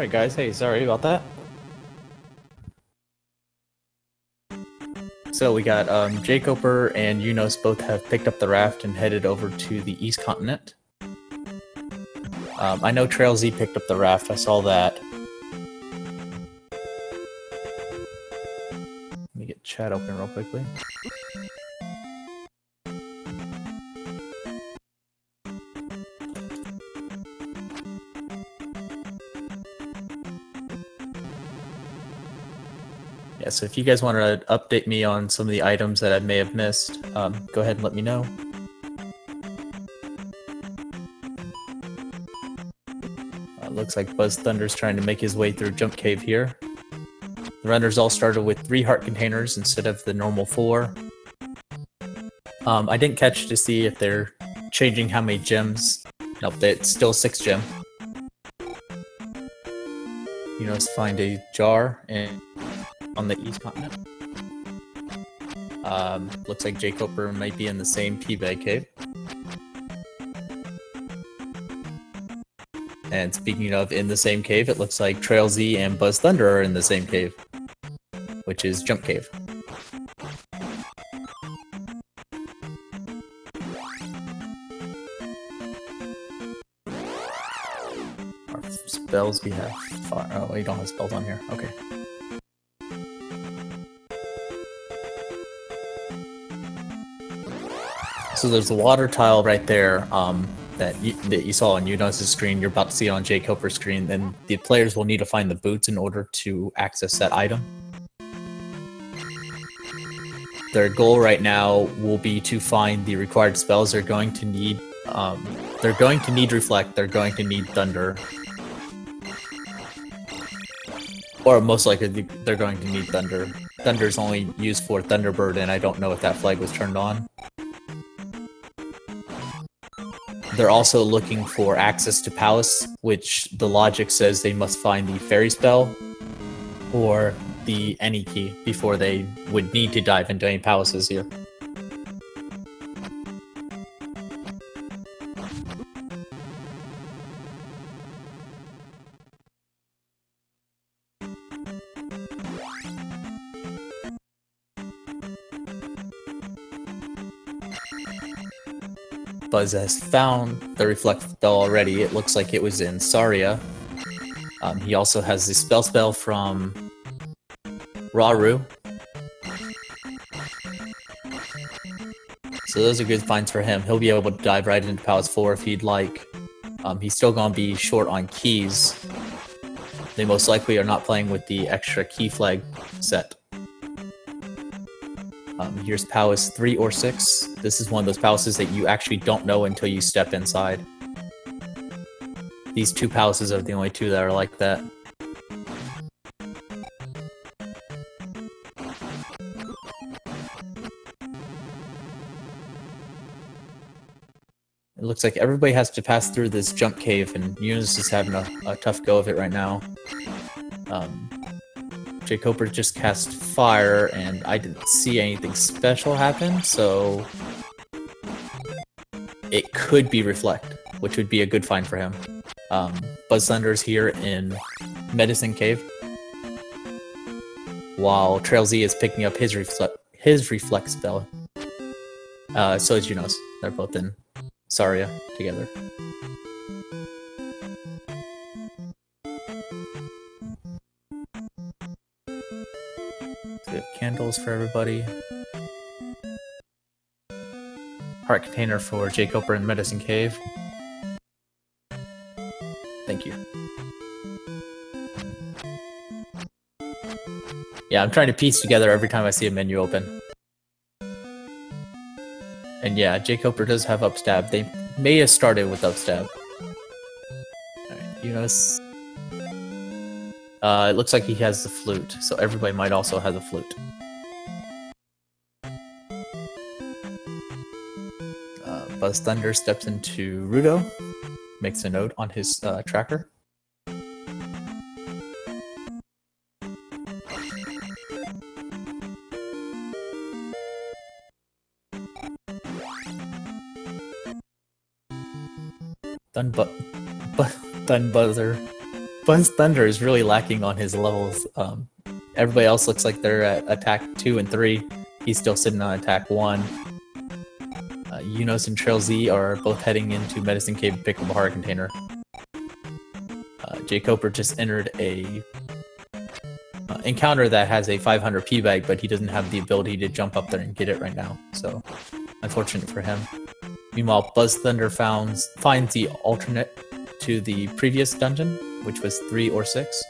Alright guys, hey, sorry about that. So we got Jacoper and Yunus both have picked up the raft and headed over to the East Continent. I know Trail Z picked up the raft, I saw that. Let me get chat open real quickly. Yeah, so if you guys want to update me on some of the items that I may have missed, go ahead and let me know. Looks like Buzz Thunder's trying to make his way through Jump Cave here. The runners all started with 3 heart containers instead of the normal 4. I didn't catch to see if they're changing how many gems. Nope, it's still 6 gem. You know, let's find a jar on the East Continent. Looks like Jacoper might be in the same teabag cave. And speaking of in the same cave, it looks like Trail Z and Buzz Thunder are in the same cave, which is Jump Cave. Our spells we have far. Oh, we don't have spells on here. Okay. So there's a water tile right there that you saw on Yunus' screen. You're about to see it on Jacoper's screen. Then the players will need to find the boots in order to access that item. Their goal right now will be to find the required spells. They're going to need Reflect. They're going to need Thunder, or most likely they're going to need Thunder. Thunder's only used for Thunderbird, and I don't know if that flag was turned on. They're also looking for access to Palace, which the logic says they must find the Fairy Spell or the Any Key before they would need to dive into any palaces here. Buzz has found the Reflect spell already. It looks like it was in Saria. He also has the spell from Raru. So those are good finds for him. He'll be able to dive right into Palace 4 if he'd like. He's still going to be short on keys. They most likely are not playing with the extra key flag set. Here's Palace 3 or 6. This is one of those palaces that you actually don't know until you step inside. These 2 palaces are the only 2 that are like that. It looks like everybody has to pass through this jump cave, and Yunus is having a tough go of it right now. Jacoper just cast fire, and I didn't see anything special happen, so it could be Reflect, which would be a good find for him. Buzz Thunder's here in Medicine Cave, while Trail Z is picking up his Reflect spell. So is Yunus. They're both in Saria together. So we have candles for everybody. Heart container for Jacoper in Medicine Cave. Thank you. Yeah, I'm trying to piece together every time I see a menu open. And yeah, Jacoper does have upstab. They may have started with upstab. Alright, Yunus. It looks like he has the flute, so everybody might also have the flute. Buzz Thunder steps into Rudo, makes a note on his tracker. Dunbuzzer Buzz Thunder is really lacking on his levels. Everybody else looks like they're at attack 2 and 3. He's still sitting on attack 1. Unos and Trail Z are both heading into Medicine Cave to pick up a heart container. Jay Coper just entered a encounter that has a 500 P bag, but he doesn't have the ability to jump up there and get it right now. So, unfortunate for him. Meanwhile, Buzz Thunder finds the alternate to the previous dungeon, which was 3 or 6.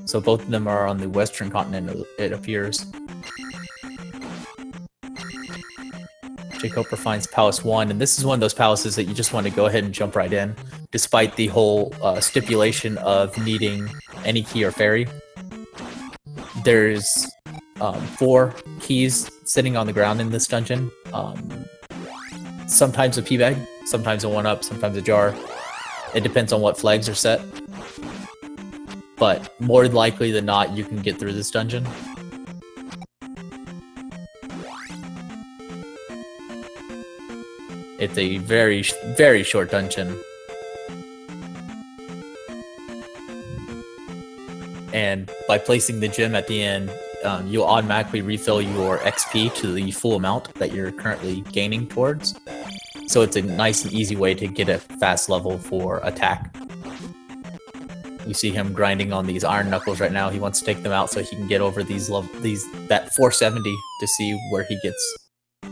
So both of them are on the western continent, it appears. Jay Coper finds Palace 1, and this is one of those palaces that you just want to go ahead and jump right in, despite the whole stipulation of needing any key or fairy. There's 4 keys sitting on the ground in this dungeon. Sometimes a P bag, sometimes a 1-up, sometimes a jar. It depends on what flags are set. But more likely than not, you can get through this dungeon. It's a very, very short dungeon. And by placing the gem at the end, you'll automatically refill your XP to the full amount that you're currently gaining towards. So it's a nice and easy way to get a fast level for attack. You see him grinding on these iron knuckles right now. He wants to take them out so he can get over that 470 to see where he gets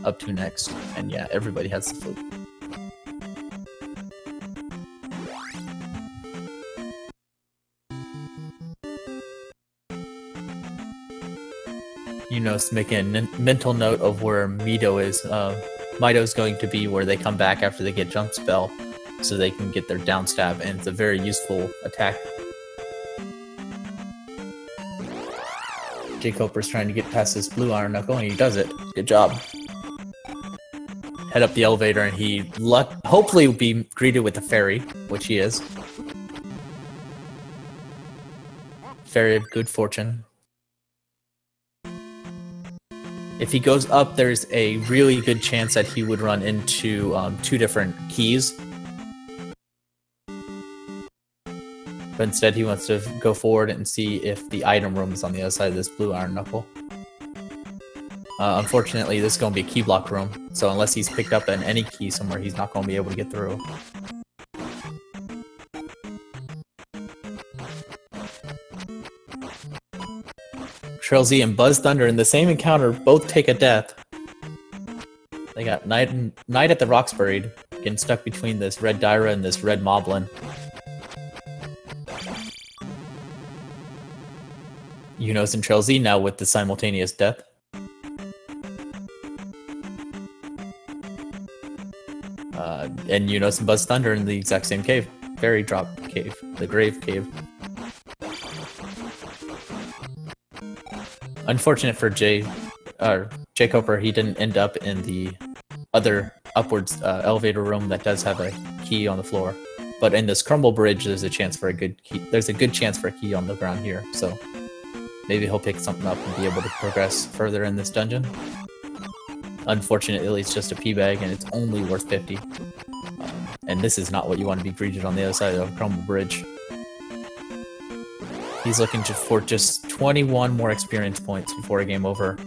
up to next. And yeah, everybody has the flute. Making a mental note of where Mido is. Mido's going to be where they come back after they get jump spell, so they can get their down stab, and it's a very useful attack. Jay Coper's trying to get past this blue iron knuckle, and he does it. Good job. Head up the elevator, and he hopefully will be greeted with a fairy, which he is. Fairy of good fortune. If he goes up, there's a really good chance that he would run into 2 different keys. But instead he wants to go forward and see if the item room is on the other side of this blue iron knuckle. Unfortunately, this is going to be a key block room, so unless he's picked up an any key somewhere, he's not going to be able to get through. Trail Z and Buzz Thunder in the same encounter both take a death. They got Knight at the Rocks Buried, getting stuck between this red Dyra and this red Moblin. Unos and Trail Z now with the simultaneous death. And Unos and Buzz Thunder in the exact same cave. Fairy Drop Cave, the Grave Cave. Unfortunate for Jay Coper, he didn't end up in the other upwards elevator room that does have a key on the floor. But in this crumble bridge, there's a chance for a good key. There's a good chance for a key on the ground here, so maybe he'll pick something up and be able to progress further in this dungeon. Unfortunately, it's just a P bag and it's only worth 50. And this is not what you want to be greeted on the other side of the crumble bridge. He's looking for just 21 more experience points before a game over.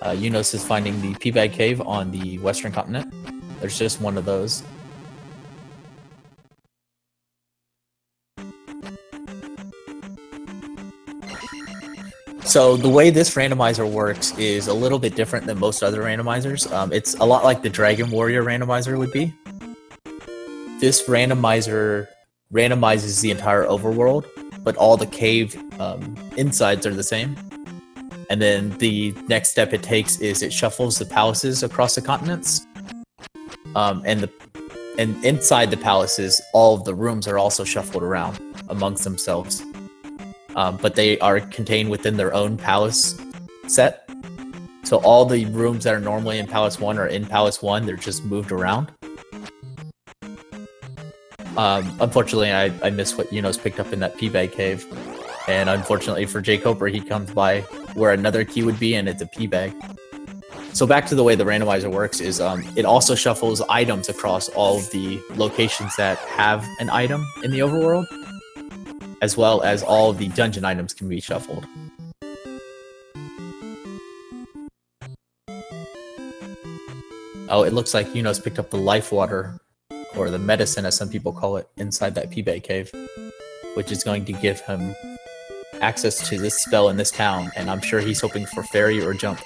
Unos is finding the P-Bag Cave on the western continent. There's just one of those. So the way this randomizer works is a little bit different than most other randomizers. It's a lot like the Dragon Warrior randomizer would be. This randomizer randomizes the entire overworld, but all the cave insides are the same. And then the next step it takes is it shuffles the palaces across the continents. And inside the palaces, all of the rooms are also shuffled around amongst themselves. But they are contained within their own palace set. So all the rooms that are normally in Palace 1 are in Palace 1, they're just moved around. Unfortunately, I missed what Unos picked up in that P-Bag Cave. And unfortunately for Jay Coper, he comes by where another key would be, and it's a P-Bag. So back to the way the randomizer works is it also shuffles items across all of the locations that have an item in the overworld, as well as all of the dungeon items can be shuffled. Oh, it looks like Yunos picked up the life water, or the medicine as some people call it, inside that P-Bay cave, which is going to give him access to this spell in this town, and I'm sure he's hoping for fairy or jump,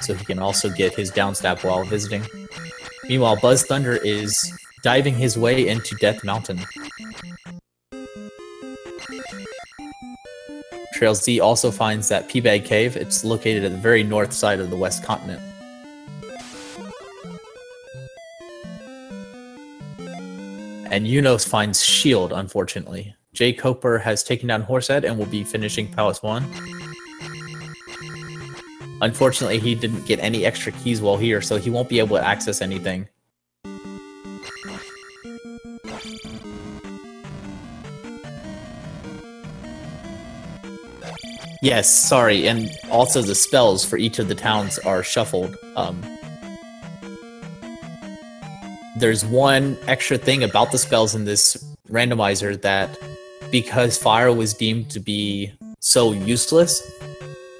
so he can also get his downstab while visiting. Meanwhile, Buzz Thunder is diving his way into Death Mountain. Trail Z also finds that P-Bag Cave. It's located at the very north side of the West Continent. And Yunos finds Shield, unfortunately. Jay Coper has taken down Horsehead and will be finishing Palace 1. Unfortunately, he didn't get any extra keys while here, so he won't be able to access anything. Yes, sorry, and also the spells for each of the towns are shuffled. There's one extra thing about the spells in this randomizer that, because fire was deemed to be so useless,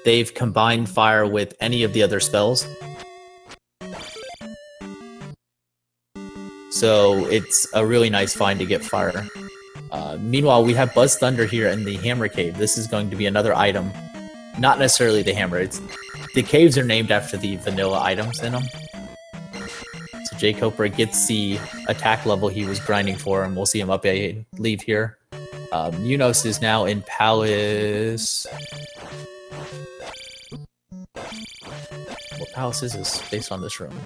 they've combined fire with any of the other spells. So it's a really nice find to get fire. Meanwhile, we have Buzz Thunder here in the Hammer Cave. This is going to be another item. Not necessarily the hammer. The caves are named after the vanilla items in them. So Jay Coper gets the attack level he was grinding for, and we'll see him up a leave here. Yunos is now in Palace... What palace is this based on this room?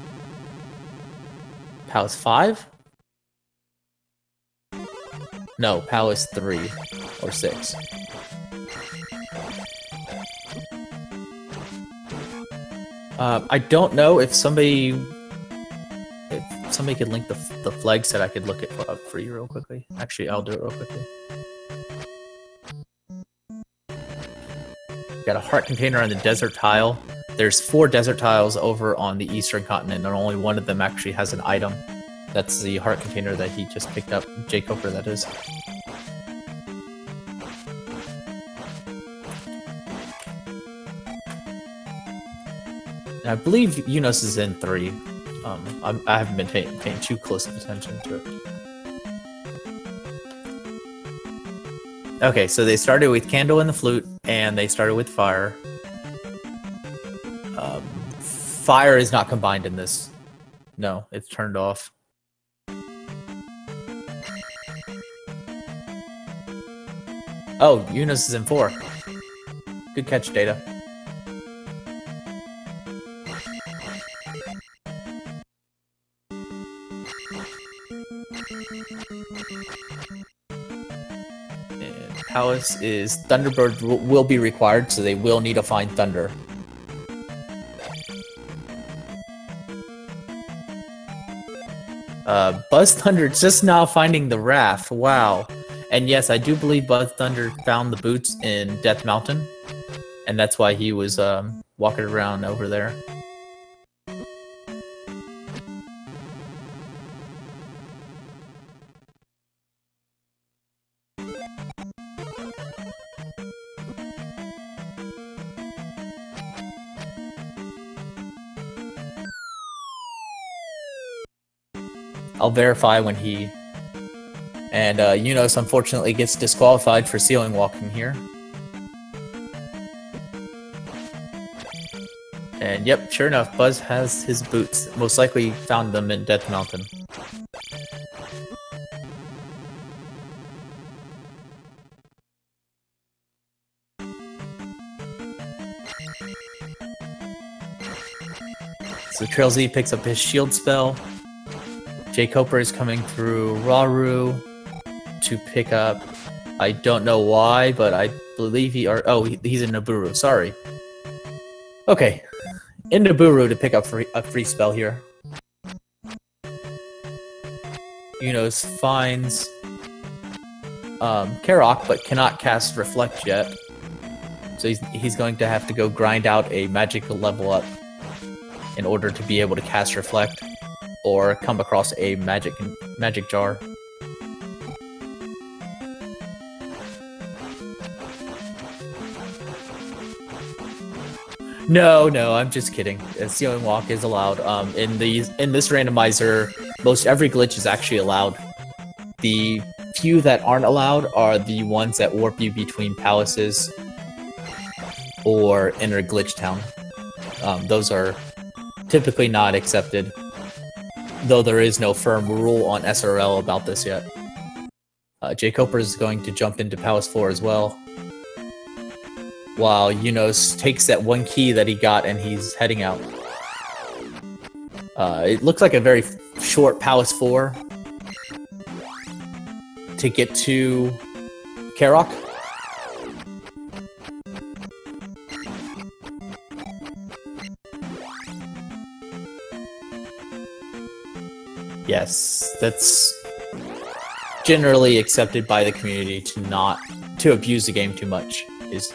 Palace 5? No, Palace 3 or 6. I don't know if somebody could link the flag set. I could look it up for you real quickly. Actually, I'll do it real quickly. Got a heart container on the desert tile. There's 4 desert tiles over on the eastern continent, and only one of them actually has an item. That's the heart container that he just picked up. Jay Coper, that is. I believe Yunos is in 3. I haven't been paying too close of attention to it. Okay, so they started with Candle and the Flute, and they started with Fire. Fire is not combined in this. No, it's turned off. Oh, Yunos is in 4. Good catch, Data. And Palace is Thunderbird will be required, so they will need to find Thunder. Buzz Thunder just now finding the raft. Wow. And yes, I do believe Buzz Thunder found the boots in Death Mountain, and that's why he was walking around over there. I'll verify when he... And Yunos unfortunately gets disqualified for ceiling walking here. And yep, sure enough, Buzz has his boots. Most likely found them in Death Mountain. So Trail Z picks up his shield spell. Jay Coper is coming through Raru to pick up, I don't know why, but I believe he's in Naburu, sorry. Okay, in Naburu to pick up a free spell here. Yunos finds Karok, but cannot cast Reflect yet. So he's going to have to go grind out a magical level up in order to be able to cast Reflect or come across a magic jar. No, I'm just kidding. Ceiling walk is allowed. In this randomizer, most every glitch is actually allowed. The few that aren't allowed are the ones that warp you between palaces or inner glitch town. Those are typically not accepted, though there is no firm rule on SRL about this yet. Jake Hopper is going to jump into Palace 4 as well, while Yunos takes that one key that he got and he's heading out. It looks like a very short Palace 4 to get to Karok. Yes, that's generally accepted by the community to abuse the game too much, is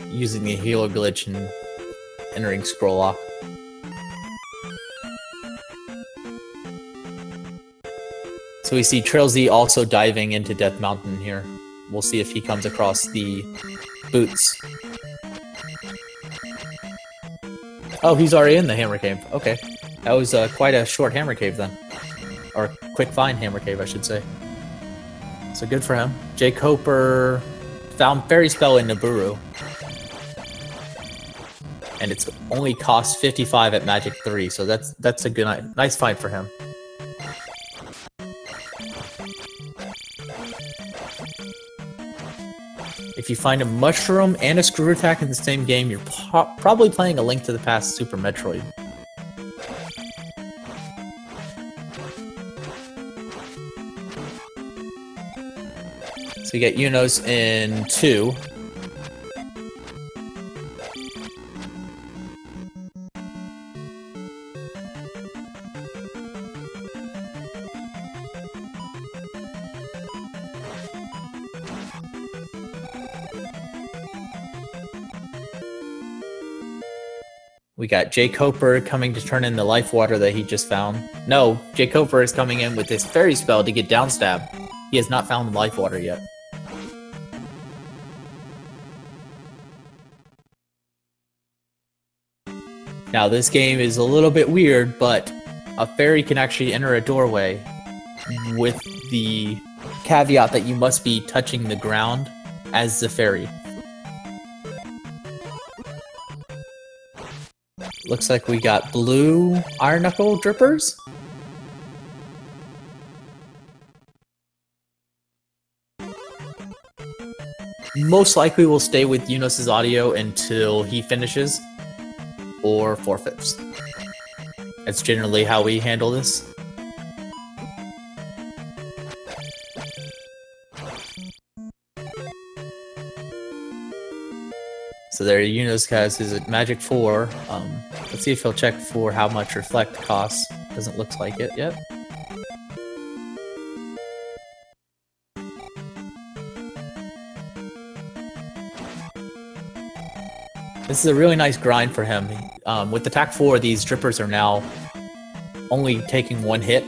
using the healer glitch and entering scroll lock. So we see Trail Z also diving into Death Mountain here. We'll see if he comes across the boots. Oh, he's already in the Hammer Cave. Okay. That was quite a short Hammer Cave then. Or quick find Hammer Cave, I should say. So good for him. Jake Hopper found Fairy Spell in Nibiru. And it's only cost 55 at Magic 3, so that's a good, nice find for him. If you find a Mushroom and a Screw Attack in the same game, you're probably playing A Link to the Past Super Metroid. So you get Yunos in 2. We got Jake Hopper coming to turn in the life water that he just found. No, Jake Hopper is coming in with his fairy spell to get downstab. He has not found the life water yet. Now this game is a little bit weird, but a fairy can actually enter a doorway with the caveat that you must be touching the ground as the fairy. Looks like we got blue Iron Knuckle drippers. Most likely we'll stay with Yunos' audio until he finishes or forfeits. That's generally how we handle this. So there, Yunos has his Magic 4. Let's see if he'll check for how much Reflect costs. Doesn't look like it yet. This is a really nice grind for him. With Attack 4, these Drippers are now only taking 1 hit.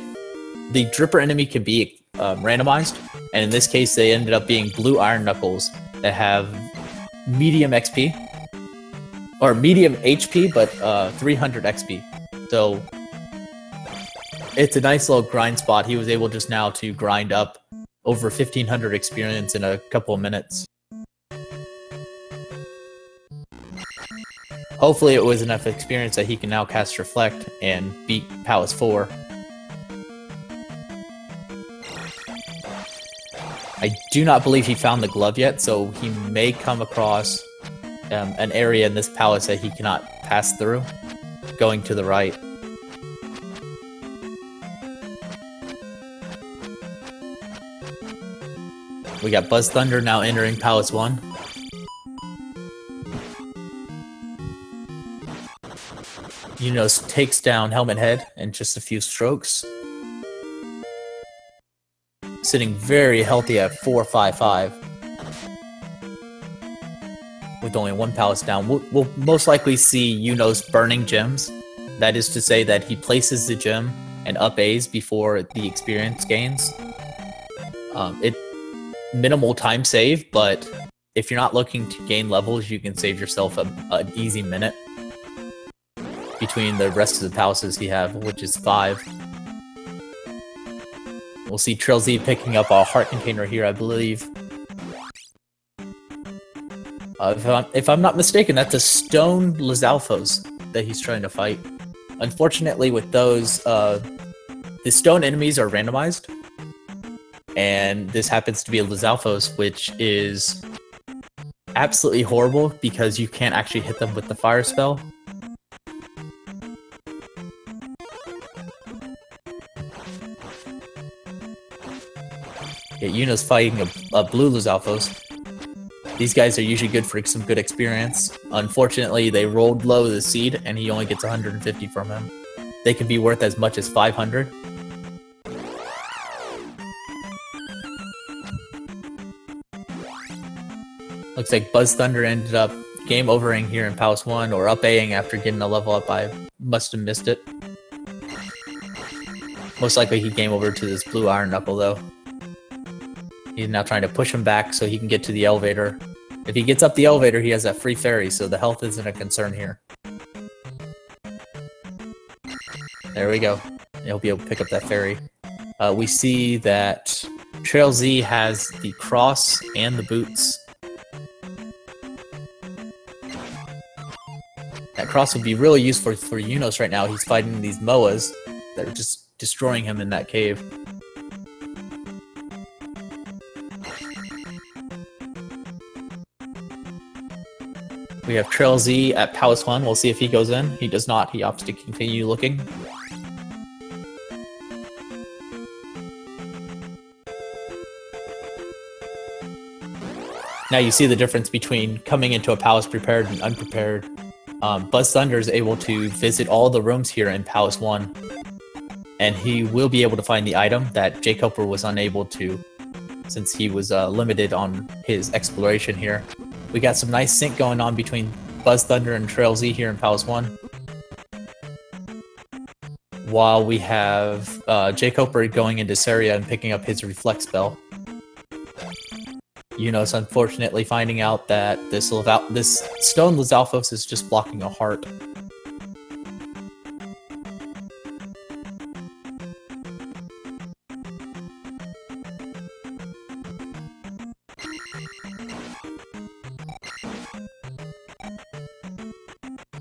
The Dripper enemy can be randomized, and in this case they ended up being blue Iron Knuckles that have medium XP, or medium HP, but 300 XP. So it's a nice little grind spot. He was able just now to grind up over 1500 experience in a couple of minutes. Hopefully it was enough experience that he can now cast Reflect and beat Palace 4. I do not believe he found the glove yet, so he may come across an area in this palace that he cannot pass through, going to the right. We got Buzz Thunder now entering Palace 1. Yunos takes down Helmet Head in just a few strokes. Sitting very healthy at 455. With only 1 palace down. We'll most likely see Yunos burning gems That is to say that he places the gem and up A's before the experience gains. It minimal time save, but if you're not looking to gain levels, you can save yourself an easy minute between the rest of the palaces he have, which is 5. We'll see Trail Z picking up a heart container here, I believe. If I'm not mistaken, that's a stone Lizalfos that he's trying to fight. Unfortunately, with those, the stone enemies are randomized. And this happens to be a Lizalfos, which is absolutely horrible because you can't actually hit them with the fire spell. Yeah, Yuno's fighting a blue Lizalfos. These guys are usually good for some good experience. Unfortunately, they rolled low the seed, and he only gets 150 from him. They can be worth as much as 500. Looks like Buzz Thunder ended up game overing here in Palace 1, or up A'ing after getting a level up. I must have missed it. Most likely he game over to this blue Iron Knuckle, though. He's now trying to push him back so he can get to the elevator. If he gets up the elevator, he has that free ferry, so the health isn't a concern here. There we go. He'll be able to pick up that ferry. We see that Trail Z has the cross and the boots. That cross would be really useful for Yunos right now. He's fighting these Moas that are just destroying him in that cave. We have Trail Z at Palace 1. We'll see if he goes in. He does not. He opts to continue looking. Now you see the difference between coming into a palace prepared and unprepared. Buzz Thunder is able to visit all the rooms here in Palace 1. And he will be able to find the item that J. Cooper was unable to, since he was limited on his exploration here. We got some nice sync going on between Buzz Thunder and Trail Z here in Palace 1. While we have J. Cooper going into Saria and picking up his Reflect spell. Yunos unfortunately finding out that this stone Lizalfos is just blocking a heart.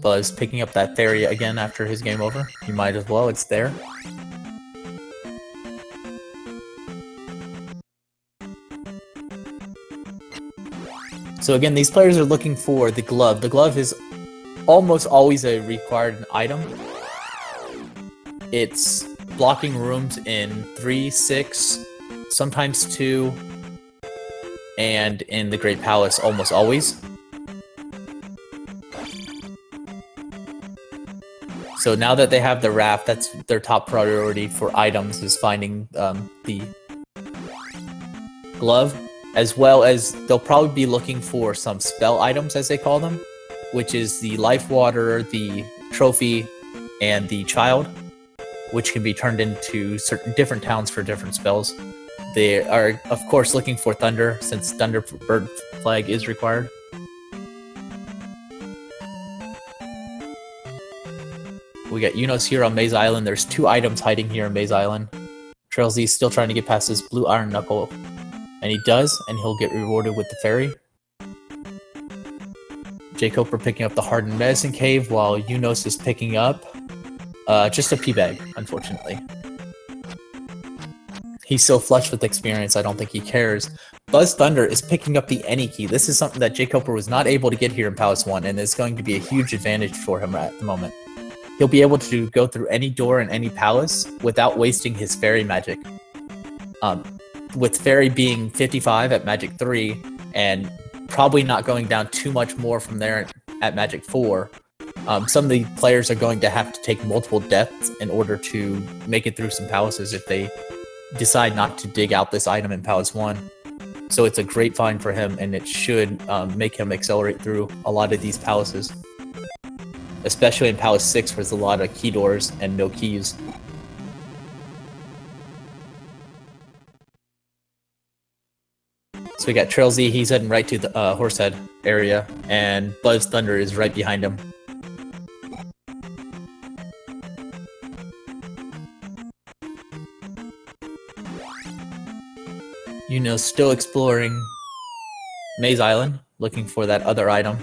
Buzz picking up that ferry again after his game over. You might as well, it's there. So again, these players are looking for the glove. The glove is almost always a required item. It's blocking rooms in 3, 6, sometimes 2, and in the Great Palace almost always. So now that they have the raft, that's their top priority for items, is finding the glove, as well as they'll probably be looking for some spell items, as they call them, which is the life water, the trophy, and the child, which can be turned into certain different towns for different spells. They are, of course, looking for Thunder, since Thunder Bird Flag is required. We got Yunos here on Maze Island. There's 2 items hiding here on Maze Island. Trail Z still trying to get past this blue Iron Knuckle. And he does, and he'll get rewarded with the ferry. J. Cooper picking up the Hardened Medicine Cave, while Yunos is picking up just a pea bag, unfortunately. He's so flush with experience, I don't think he cares. Buzz Thunder is picking up the Any Key. This is something that J. Cooper was not able to get here in Palace 1, and it's going to be a huge advantage for him at the moment. He'll be able to go through any door in any palace without wasting his fairy magic. With fairy being 55 at magic 3, and probably not going down too much more from there at magic 4, some of the players are going to have to take multiple deaths in order to make it through some palaces if they decide not to dig out this item in Palace 1. So it's a great find for him, and it should make him accelerate through a lot of these palaces. especially in Palace 6 where there's a lot of key doors and no keys. So we got Trail Z, he's heading right to the Horsehead area, and Buzz Thunder is right behind him. Still exploring Maze Island, looking for that other item.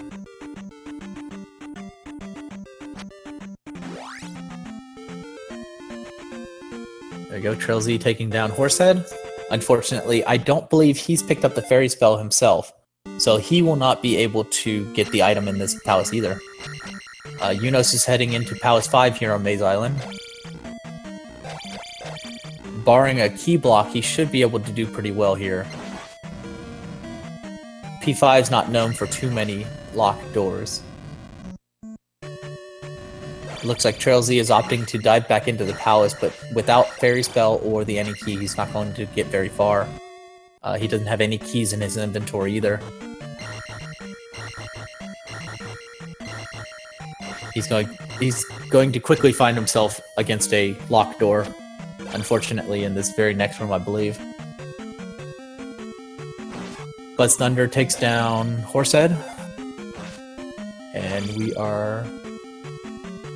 There you go, Trail Z taking down Horsehead. Unfortunately, I don't believe he's picked up the fairy spell himself, so he will not be able to get the item in this palace either. Unos is heading into Palace 5 here on Maze Island. Barring a key block, he should be able to do pretty well here. P5 is not known for too many locked doors. Looks like Trail Z is opting to dive back into the palace, but without Fairy Spell or the any key, he's not going to get very far. He doesn't have any keys in his inventory either. He's going to quickly find himself against a locked door, unfortunately, in this very next room, I believe. Buzz Thunder takes down Horsehead, and we are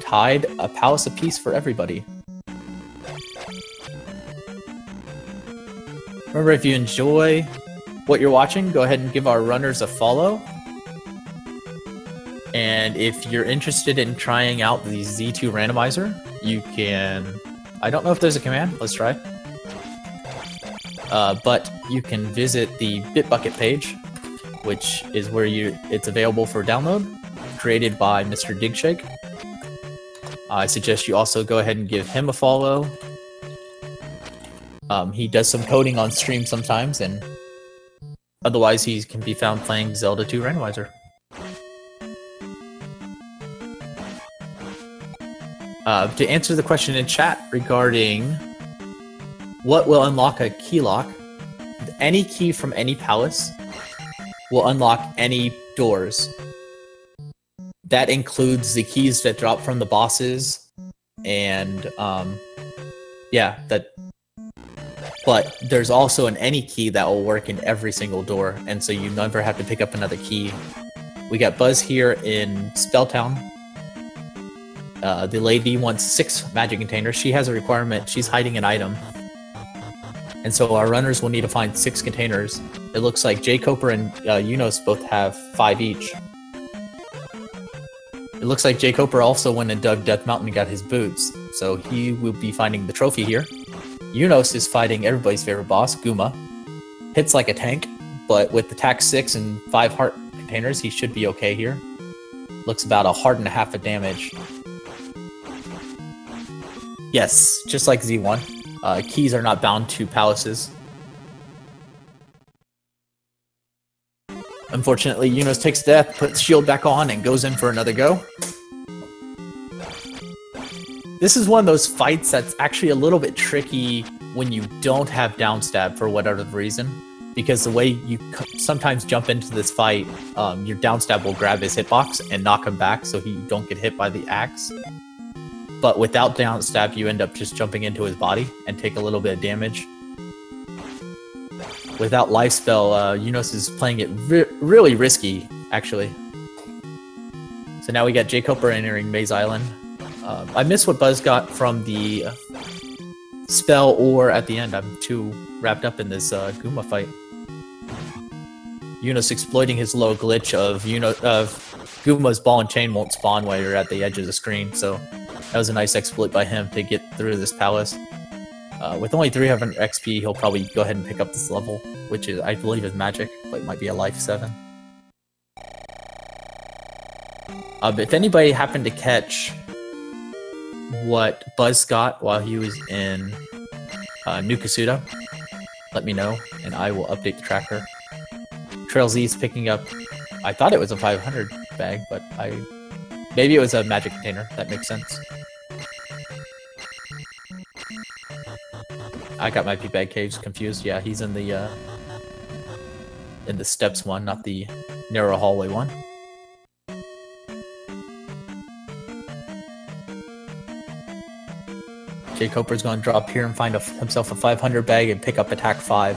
tied a palace apiece for everybody. Remember, if you enjoy what you're watching, go ahead and give our runners a follow. And if you're interested in trying out the Z2 randomizer, you can... I don't know if there's a command. Let's try. But you can visit the Bitbucket page, which is where it's available for download, created by Mr. Digshake. I suggest you also go ahead and give him a follow. He does some coding on stream sometimes, and otherwise he can be found playing Zelda 2 Randomizer. To answer the question in chat regarding what will unlock a key lock, any key from any palace will unlock any doors. That includes the keys that drop from the bosses, and yeah, that. But there's also an any key that will work in every single door, and so you never have to pick up another key. We got Buzz here in Spelltown. The lady wants 6 magic containers. She has a requirement. She's hiding an item. And so our runners will need to find 6 containers. It looks like J. Coper and Unos both have 5 each. It looks like J. Coper also went and dug Death Mountain and got his boots. So he will be finding the trophy here. Unos is fighting everybody's favorite boss, Guma. Hits like a tank, but with attack 6 and 5 heart containers, he should be okay here. Looks about 1.5 hearts of damage. Yes, just like Z1. Keys are not bound to palaces. Unfortunately, Unos takes death, puts shield back on, and goes in for another go. This is one of those fights that's actually a little bit tricky when you don't have downstab for whatever reason. Because the way you sometimes jump into this fight, your downstab will grab his hitbox and knock him back so he don't get hit by the axe. But without downstab, you end up just jumping into his body and take a little bit of damage. Without life spell, Unos is playing it really risky, actually. So now we got J. Coper entering Maze Island. I missed what Buzz got from the spell or at the end. I'm too wrapped up in this Guma fight. Unos exploiting his low glitch of Guma's ball and chain won't spawn while you're at the edge of the screen, so that was a nice exploit by him to get through this palace. With only 300 XP, he'll probably go ahead and pick up this level, which is, I believe, is magic, but it might be a life 7. But if anybody happened to catch what Buzz got while he was in New Kasuda, let me know, and I will update the tracker. Trail Z is picking up, I thought it was a 500 bag, but maybe it was a magic container. That makes sense. I got my P-Bag Caves confused. Yeah, he's in the steps one, not the narrow hallway one. Jake Hopper's going to drop here and find himself a 500 bag and pick up attack 5.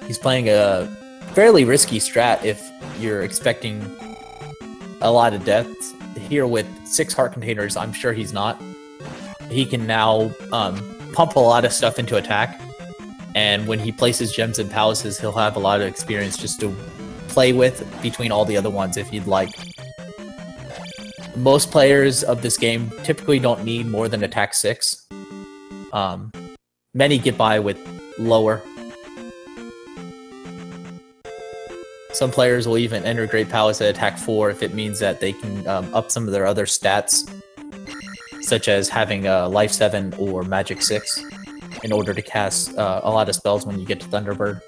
He's playing a fairly risky strat if you're expecting a lot of deaths. Here with 6 heart containers, I'm sure he's not. He can now pump a lot of stuff into attack, and when he places gems in palaces, he'll have a lot of experience just to play with between all the other ones if you'd like. Most players of this game typically don't need more than attack 6. Many get by with lower. Some players will even enter Great Palace at attack 4 if it means that they can up some of their other stats, such as having life 7 or magic 6, in order to cast a lot of spells when you get to Thunderbird.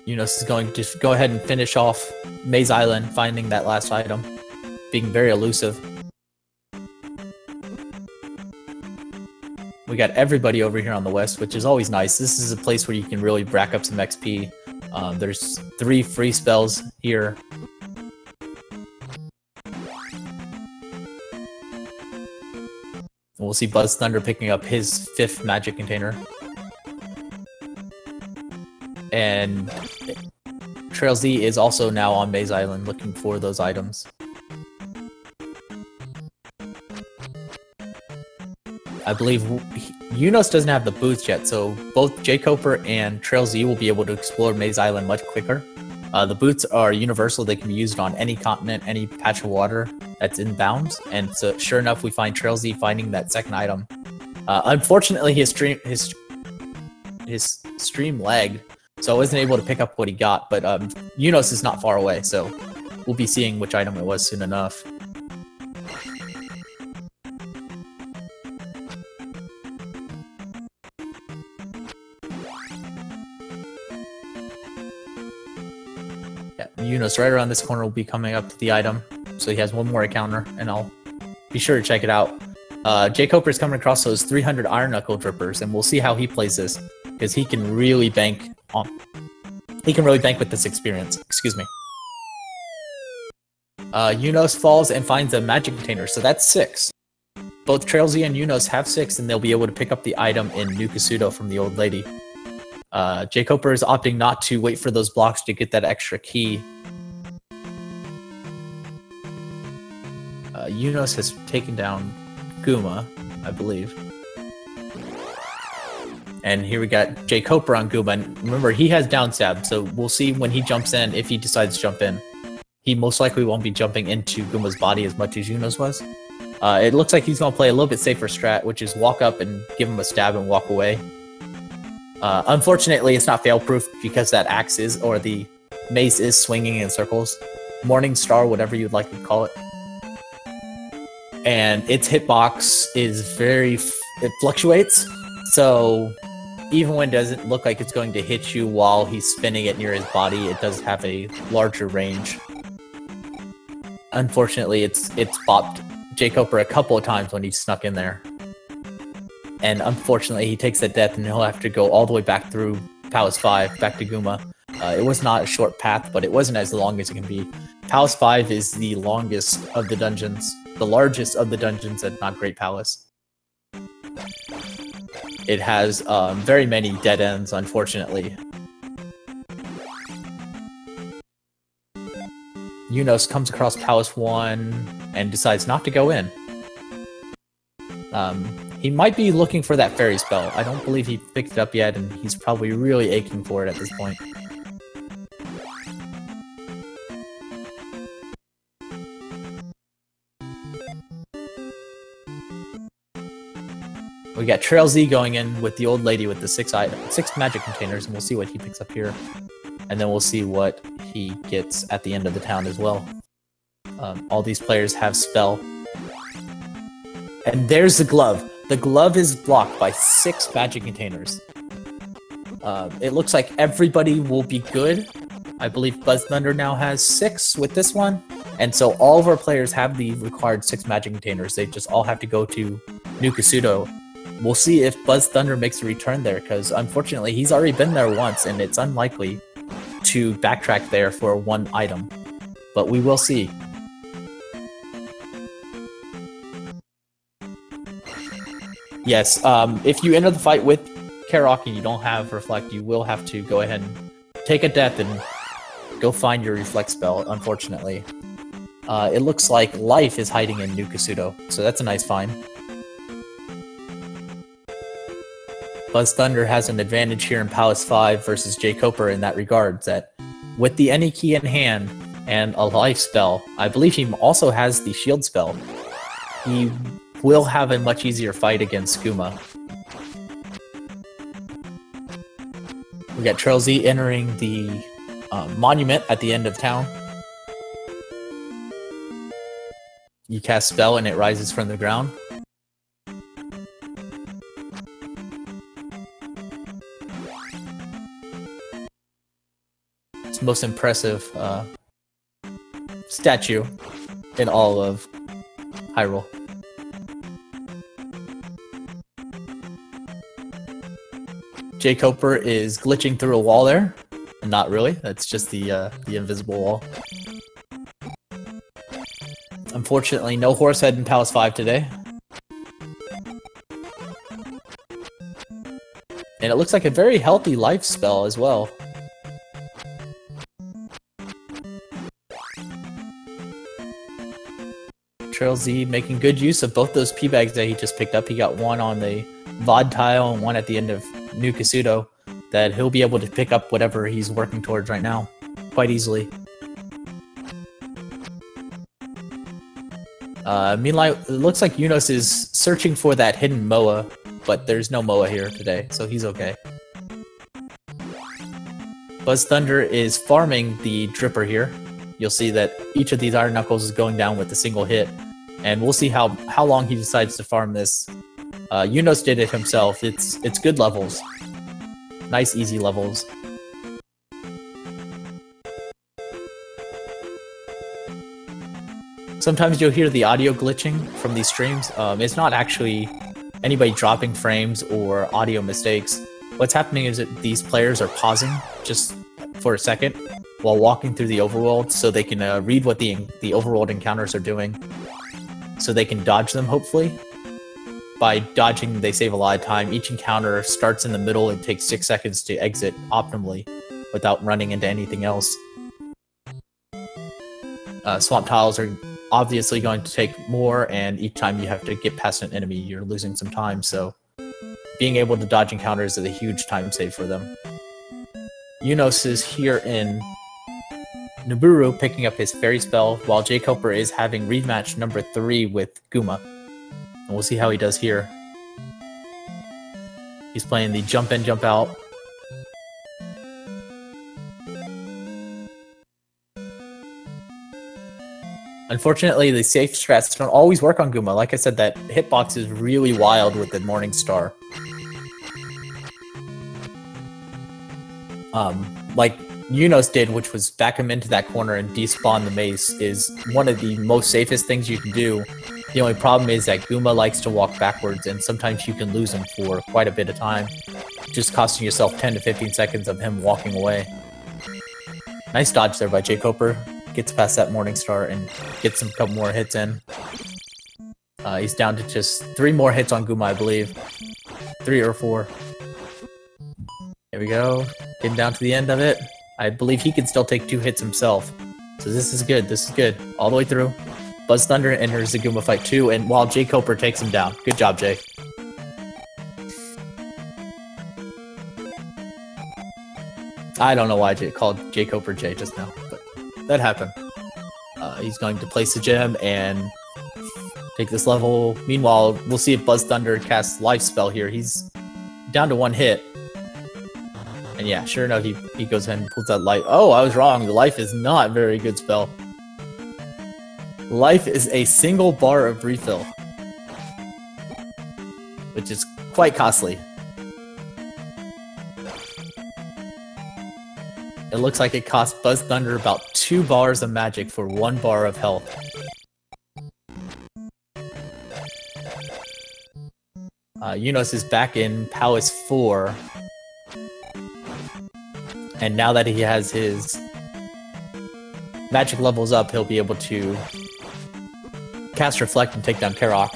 Unos is going to go ahead and finish off Maze Island, finding that last item, being very elusive. We got everybody over here on the west, which is always nice. This is a place where you can really rack up some XP. There's 3 free spells here. We'll see Buzz Thunder picking up his 5th magic container. And Trail Z is also now on Maze Island looking for those items. I believe Unos doesn't have the boots yet, so both Jake Hopper and Trail Z will be able to explore Maze Island much quicker. The boots are universal. They can be used on any continent, any patch of water that's in bounds. And so, sure enough, we find Trail Z finding that 2nd item. Unfortunately, his stream lagged, so I wasn't able to pick up what he got. But Unos is not far away, so we'll be seeing which item it was soon enough. Unos right around this corner will be coming up to the item, so he has one more encounter, and I'll be sure to check it out. Jake Hopper is coming across those 300 Iron Knuckle Drippers, and we'll see how he plays this, because he can really bank with this experience. Excuse me. Unos falls and finds a magic container, so that's 6. Both Trail Z and Unos have 6, and they'll be able to pick up the item in New Kasuto from the old lady. Jake Hopper is opting not to wait for those blocks to get that extra key. Unos has taken down Guma, I believe. And here we got Jake Hopper on Guma, and remember, he has down stab, so we'll see when he jumps in, if he decides to jump in. He most likely won't be jumping into Guma's body as much as Unos was. It looks like he's going to play a little bit safer strat, which is walk up and give him a stab and walk away. Unfortunately, it's not fail-proof because that axe is, or the mace is swinging in circles. Morning Star, whatever you'd like to call it. And its hitbox is it fluctuates, so even when it doesn't look like it's going to hit you while he's spinning it near his body, it does have a larger range. Unfortunately, it's bopped Jake Hopper a couple of times when he snuck in there. And unfortunately, he takes that death and he'll have to go all the way back through Palace 5, back to Guma. It was not a short path, but it wasn't as long as it can be. Palace 5 is the longest of the dungeons, the largest of the dungeons at Not Great Palace. It has very many dead ends, unfortunately. Unos comes across Palace 1 and decides not to go in. He might be looking for that fairy spell. I don't believe he picked it up yet, and he's probably really aching for it at this point. We got Trail Z going in with the old lady with the 6 magic containers, and we'll see what he picks up here. And then we'll see what he gets at the end of the town as well. All these players have spell. And there's the glove. The glove is blocked by 6 magic containers. It looks like everybody will be good. I believe Buzz Thunder now has 6 with this one. And so all of our players have the required 6 magic containers. They just all have to go to New Kasuto we'll see if Buzz Thunder makes a return there, because unfortunately he's already been there once, and it's unlikely to backtrack there for one item. But we will see. Yes, if you enter the fight with Karok and you don't have Reflect, you will have to go ahead and take a death and go find your Reflect spell, unfortunately. It looks like Life is hiding in New Kasuto, so that's a nice find. Buzz Thunder has an advantage here in Palace 5 versus J. Coper in that regard, that with the any key in hand and a life spell, I believe he also has the shield spell, he will have a much easier fight against Guma. We got Trail Z entering the monument at the end of town. You cast spell and it rises from the ground. It's the most impressive statue in all of Hyrule. J. Coper is glitching through a wall there. Not really, that's just the invisible wall. Unfortunately, no Horsehead in Palace 5 today. And it looks like a very healthy life spell as well. Trail Z making good use of both those P-bags that he just picked up. He got one on the VOD tile and one at the end of New Kasuto, that he'll be able to pick up whatever he's working towards right now quite easily. Meanwhile, it looks like Yunos is searching for that hidden Moa, but there's no Moa here today, so he's okay. Buzz Thunder is farming the Dripper here. You'll see that each of these Iron Knuckles is going down with a single hit, and we'll see how long he decides to farm this. Yunos did it himself. It's good levels. Nice, easy levels. Sometimes you'll hear the audio glitching from these streams. It's not actually anybody dropping frames or audio mistakes. What's happening is that these players are pausing just for a second while walking through the overworld so they can read what the overworld encounters are doing, so they can dodge them, hopefully. By dodging, they save a lot of time. Each encounter starts in the middle and takes 6 seconds to exit optimally without running into anything else. Swamp tiles are obviously going to take more, and each time you have to get past an enemy, you're losing some time, so being able to dodge encounters is a huge time save for them. Yunos is here in Naburu picking up his fairy spell, while J. Coper is having rematch number 3 with Guma. And we'll see how he does here. He's playing the jump in, jump out. Unfortunately, the safe strats don't always work on Guma. Like I said, that hitbox is really wild with the Morning Star. Like Yunos did, which was back him into that corner and despawn the mace, is one of the most safest things you can do. The only problem is that Guma likes to walk backwards, and sometimes you can lose him for quite a bit of time, just costing yourself 10 to 15 seconds of him walking away. Nice dodge there by J. Coper. Gets past that Morning Star and gets him a couple more hits in. He's down to just 3 more hits on Guma, I believe. 3 or 4. There we go. Getting down to the end of it. I believe he can still take 2 hits himself. So this is good. This is good. All the way through. Buzz Thunder enters the Guma fight too, and while J. Coper takes him down. Good job, Jay. I don't know why I called J. Coper J just now, but that happened. He's going to place the gem and take this level. Meanwhile, we'll see if Buzz Thunder casts Life Spell here. He's down to 1 hit. And yeah, sure enough, he goes ahead and pulls that life. Oh, I was wrong. The Life is not a very good spell. Life is a single bar of refill, which is quite costly. It looks like it costs Buzz Thunder about 2 bars of magic for 1 bar of health. Unos is back in Palace 4. And now that he has his magic levels up, he'll be able to cast Reflect and take down Karok.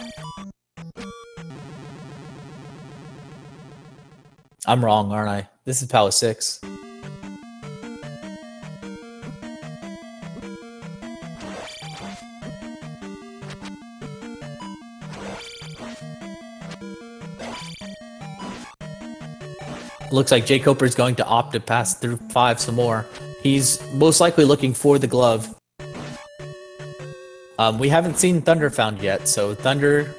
I'm wrong, aren't I? This is Palace 6. Looks like Jay Coper is going to opt to pass through 5 some more. He's most likely looking for the glove. We haven't seen Thunder found yet, so Thunder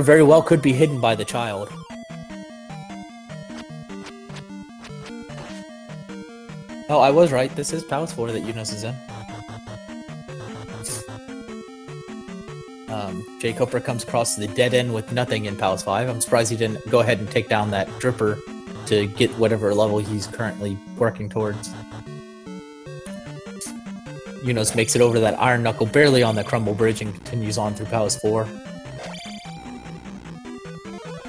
very well could be hidden by the child. Oh, I was right. This is Palace 4 that Unos is in. Jay Coper comes across the dead end with nothing in Palace 5. I'm surprised he didn't go ahead and take down that Dripper to get whatever level he's currently working towards. Unos makes it over that Iron Knuckle barely on the Crumble Bridge and continues on through Palace 4.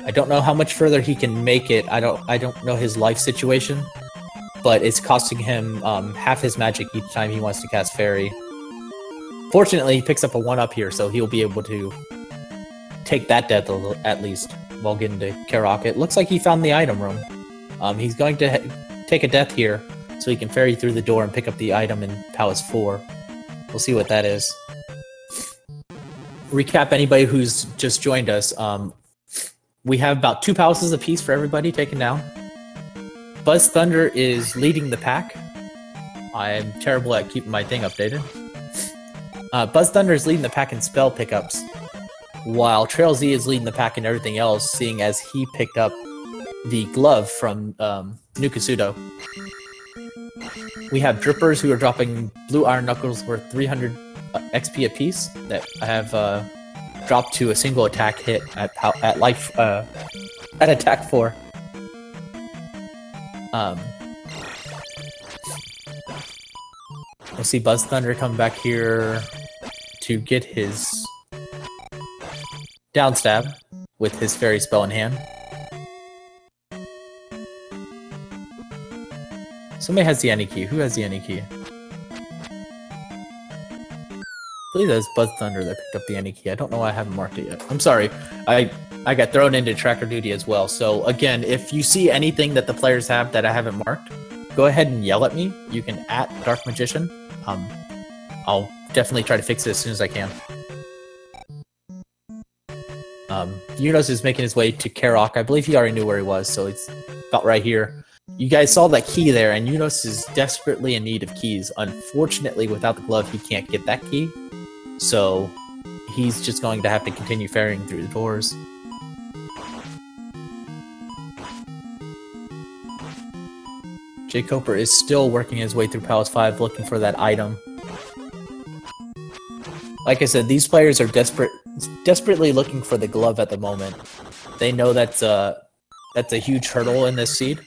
I don't know how much further he can make it. I don't know his life situation, but it's costing him half his magic each time he wants to cast Fairy. Fortunately, he picks up a 1-up here, so he'll be able to take that death at least while getting to Karok. It looks like he found the item room. He's going to take a death here so he can Fairy through the door and pick up the item in Palace 4. We'll see what that is. Recap anybody who's just joined us. We have about 2 palaces apiece for everybody taken down. Buzz Thunder is leading the pack. I'm terrible at keeping my thing updated. Buzz Thunder is leading the pack in spell pickups, while Trail Z is leading the pack in everything else, seeing as he picked up the glove from Nukasudo. We have Drippers who are dropping blue Iron Knuckles worth 300 XP apiece that have dropped to a single attack hit at attack 4. We'll see Buzz Thunder come back here to get his down stab with his fairy spell in hand. Somebody has the Any key. Who has the Any key? I believe that was Buzz Thunder that picked up the Any key. I don't know why I haven't marked it yet. I'm sorry. I got thrown into tracker duty as well. So again, if you see anything that the players have that I haven't marked, go ahead and yell at me. You can @Dark Magician. I'll definitely try to fix it as soon as I can. Unos is making his way to Karok. I believe he already knew where he was, so it's about right here. You guys saw that key there, and Unos is desperately in need of keys. Unfortunately, without the glove, he can't get that key. So he's just going to have to continue ferrying through the doors. Jay Coper is still working his way through Palace 5 looking for that item. Like I said, these players are desperately looking for the glove at the moment. They know that's a huge hurdle in this seed.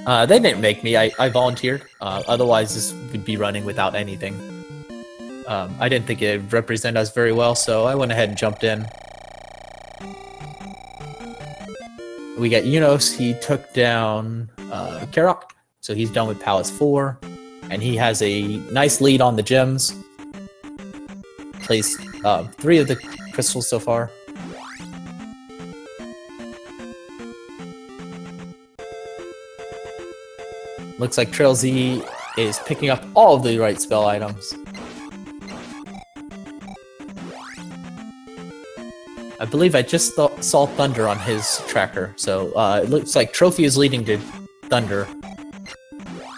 They didn't make me. I volunteered. Otherwise, this would be running without anything. I didn't think it would represent us very well, so I went ahead and jumped in. We got Unos. He took down Karok, so he's done with Palace 4. And he has a nice lead on the gems. Placed 3 of the crystals so far. Looks like Trail Z is picking up all of the right spell items. I believe I just saw Thunder on his tracker, so it looks like Trophy is leading to Thunder.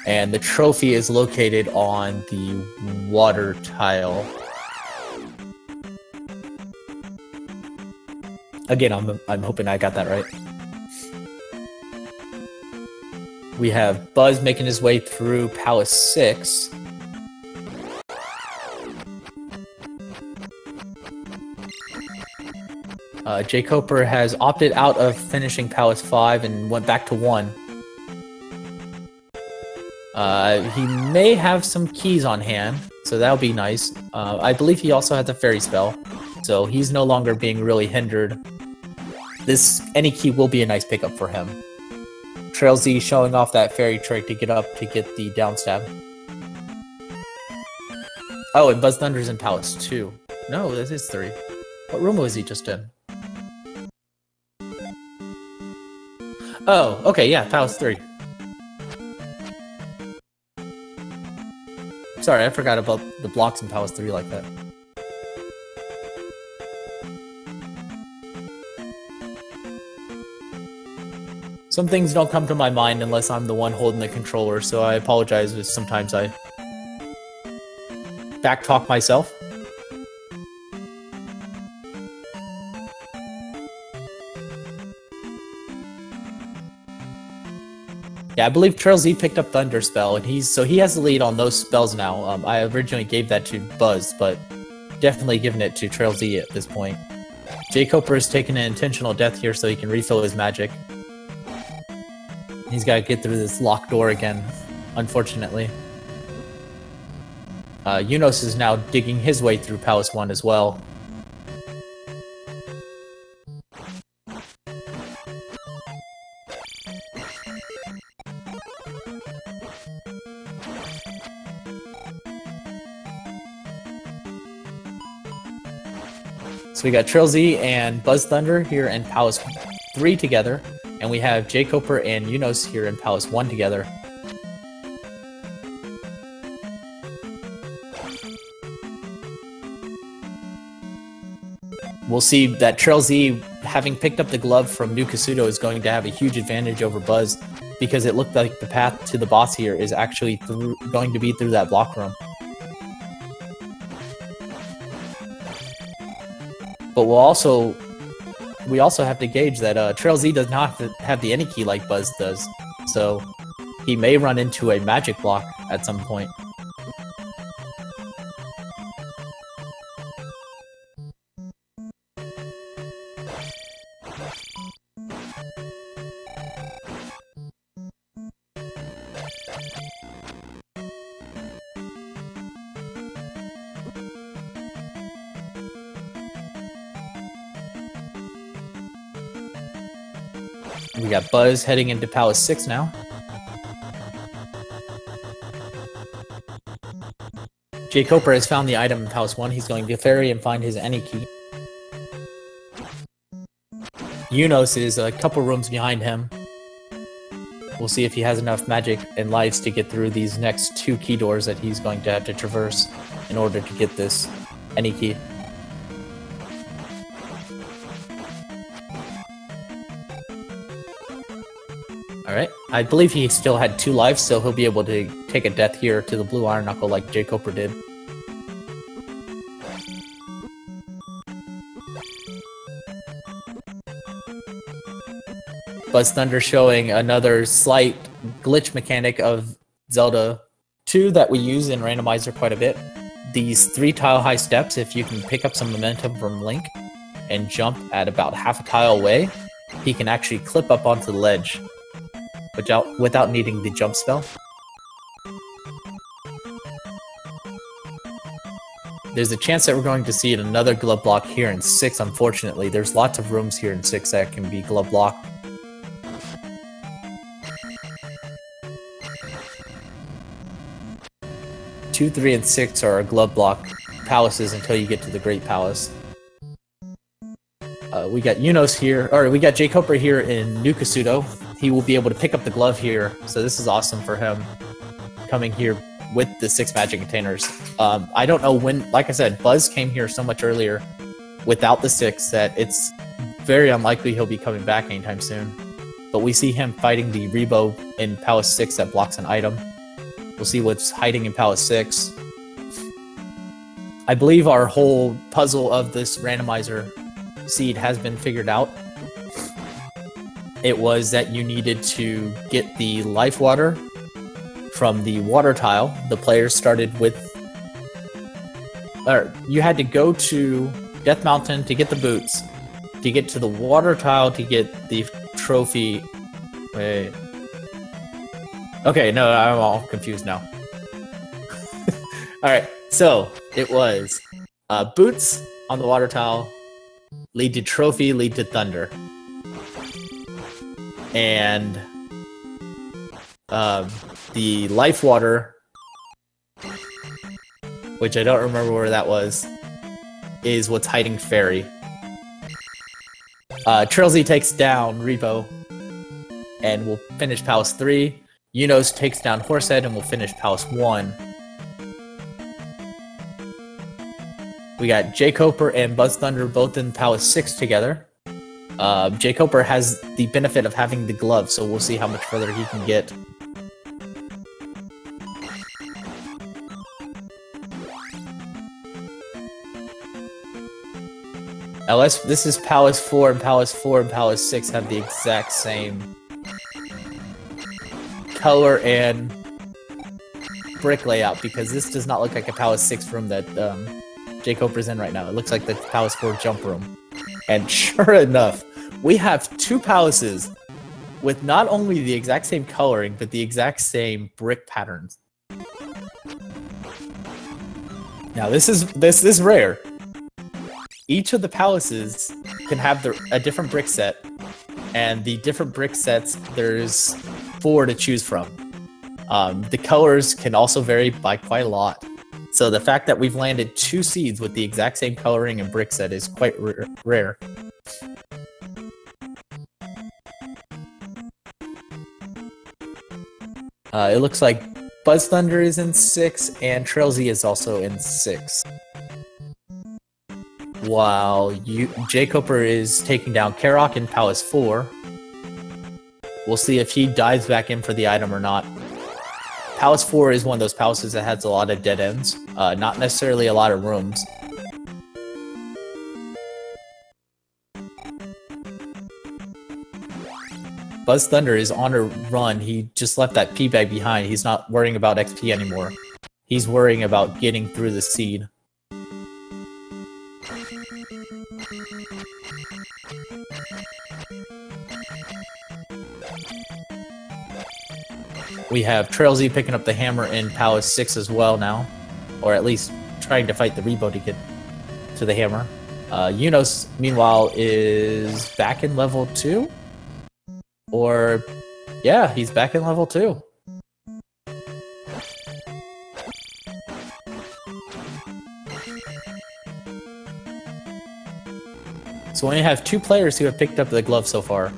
And the trophy is located on the water tile. Again, I'm hoping I got that right. We have Buzz making his way through Palace 6. Jay Coper has opted out of finishing Palace 5 and went back to 1. He may have some keys on hand, so that'll be nice. I believe he also has a fairy spell, so he's no longer being really hindered. This any key will be a nice pickup for him. Trail Z showing off that fairy trick to get up to get the down stab. Oh, and Buzz Thunder's in Palace 2. No, this is 3. What room was he just in? Oh, okay, yeah, Palace 3. Sorry, I forgot about the blocks in Palace 3 like that. Some things don't come to my mind unless I'm the one holding the controller, so I apologize if sometimes I backtalk myself. Yeah, I believe Trail Z picked up Thunder Spell, and he has the lead on those spells now. I originally gave that to Buzz, but definitely giving it to Trail Z at this point. J. Coper is taking an intentional death here so he can refill his magic. He's got to get through this locked door again, unfortunately. Unos is now digging his way through Palace 1 as well. So we got Trail Z and Buzz Thunder here in Palace 3 together, and we have J. Coper and Unos here in Palace 1 together. We'll see that Trail Z, having picked up the glove from New Kasuto, is going to have a huge advantage over Buzz, because it looked like the path to the boss here is actually going to be through that block room. But we also have to gauge that Trail Z does not have the any key like Buzz does, so he may run into a magic block at some point. We got Buzz heading into Palace 6 now. J. Coper has found the item in Palace 1. He's going to Fairy and find his any key. Unos is a couple rooms behind him. We'll see if he has enough magic and lights to get through these next 2 key doors that he's going to have to traverse in order to get this any key. Alright, I believe he still had 2 lives, so he'll be able to take a death here to the blue Iron Knuckle like J. Coper did. Buzz Thunder showing another slight glitch mechanic of Zelda 2 that we use in Randomizer quite a bit. These 3 tile high steps, if you can pick up some momentum from Link and jump at about half a tile away, he can actually clip up onto the ledge without needing the jump spell. There's a chance that we're going to see another glove block here in 6, unfortunately. There's lots of rooms here in 6 that can be glove blocked. Two, 3, and 6 are glove block palaces until you get to the Great Palace. We got Unos here, or we got J. Coper here in New Kasuto. He will be able to pick up the glove here, so this is awesome for him, coming here with the 6 magic containers. I don't know when, like I said, Buzz came here so much earlier without the 6 that it's very unlikely he'll be coming back anytime soon. But we see him fighting the Rebo in Palace 6 that blocks an item. We'll see what's hiding in Palace 6. I believe our whole puzzle of this randomizer seed has been figured out. It was that you needed to get the life water from the water tile. The players started with... or you had to go to Death Mountain to get the boots, to get to the water tile to get the trophy... Wait... Okay, no, I'm all confused now. Alright, So it was boots on the water towel, lead to trophy, lead to thunder. And the life water, which I don't remember where that was, is what's hiding fairy. Trilzy takes down Repo, and we'll finish Palace 3. Unos takes down Horsehead, and we'll finish Palace 1. We got J. Coper and Buzz Thunder both in Palace 6 together. J. Coper has the benefit of having the glove, so we'll see how much further he can get. LS, this is Palace 4, and Palace 4 and Palace 6 have the exact same color and brick layout, because this does not look like a Palace 6 room that J. Coper's in right now. It looks like the Palace 4 jump room. And sure enough, we have two palaces with not only the exact same coloring, but the exact same brick patterns. Now this is rare. Each of the palaces can have a different brick set, and the different brick sets, there's 4 to choose from. The colors can also vary by quite a lot. So the fact that we've landed 2 seeds with the exact same coloring and brick set is quite rare. It looks like Buzz Thunder is in 6, and Trailsy is also in 6. While J. Coper is taking down Karok in Palace 4. We'll see if he dives back in for the item or not. Palace 4 is one of those palaces that has a lot of dead ends, not necessarily a lot of rooms. Buzz Thunder is on a run. He just left that P bag behind. He's not worrying about XP anymore. He's worrying about getting through the seed. We have Trailsy picking up the hammer in Palace 6 as well now. Or at least trying to fight the Rebo to get to the hammer. Unos, meanwhile, is back in level 2? Or, yeah, he's back in level 2. So we only have 2 players who have picked up the glove so far.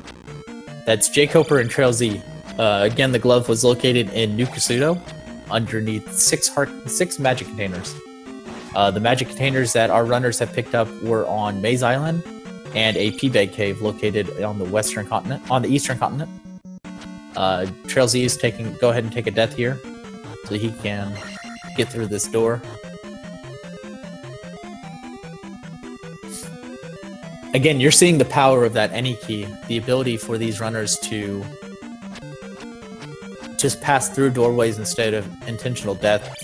That's J. Coper and Trailsy. Again, the glove was located in New Kasuto, underneath 6 magic containers. The magic containers that our runners have picked up were on Maze Island and a P-Bag cave located on the eastern continent. Trailsy is go ahead and take a death here, so he can get through this door. Again, you're seeing the power of that any key, the ability for these runners to just pass through doorways instead of intentional death.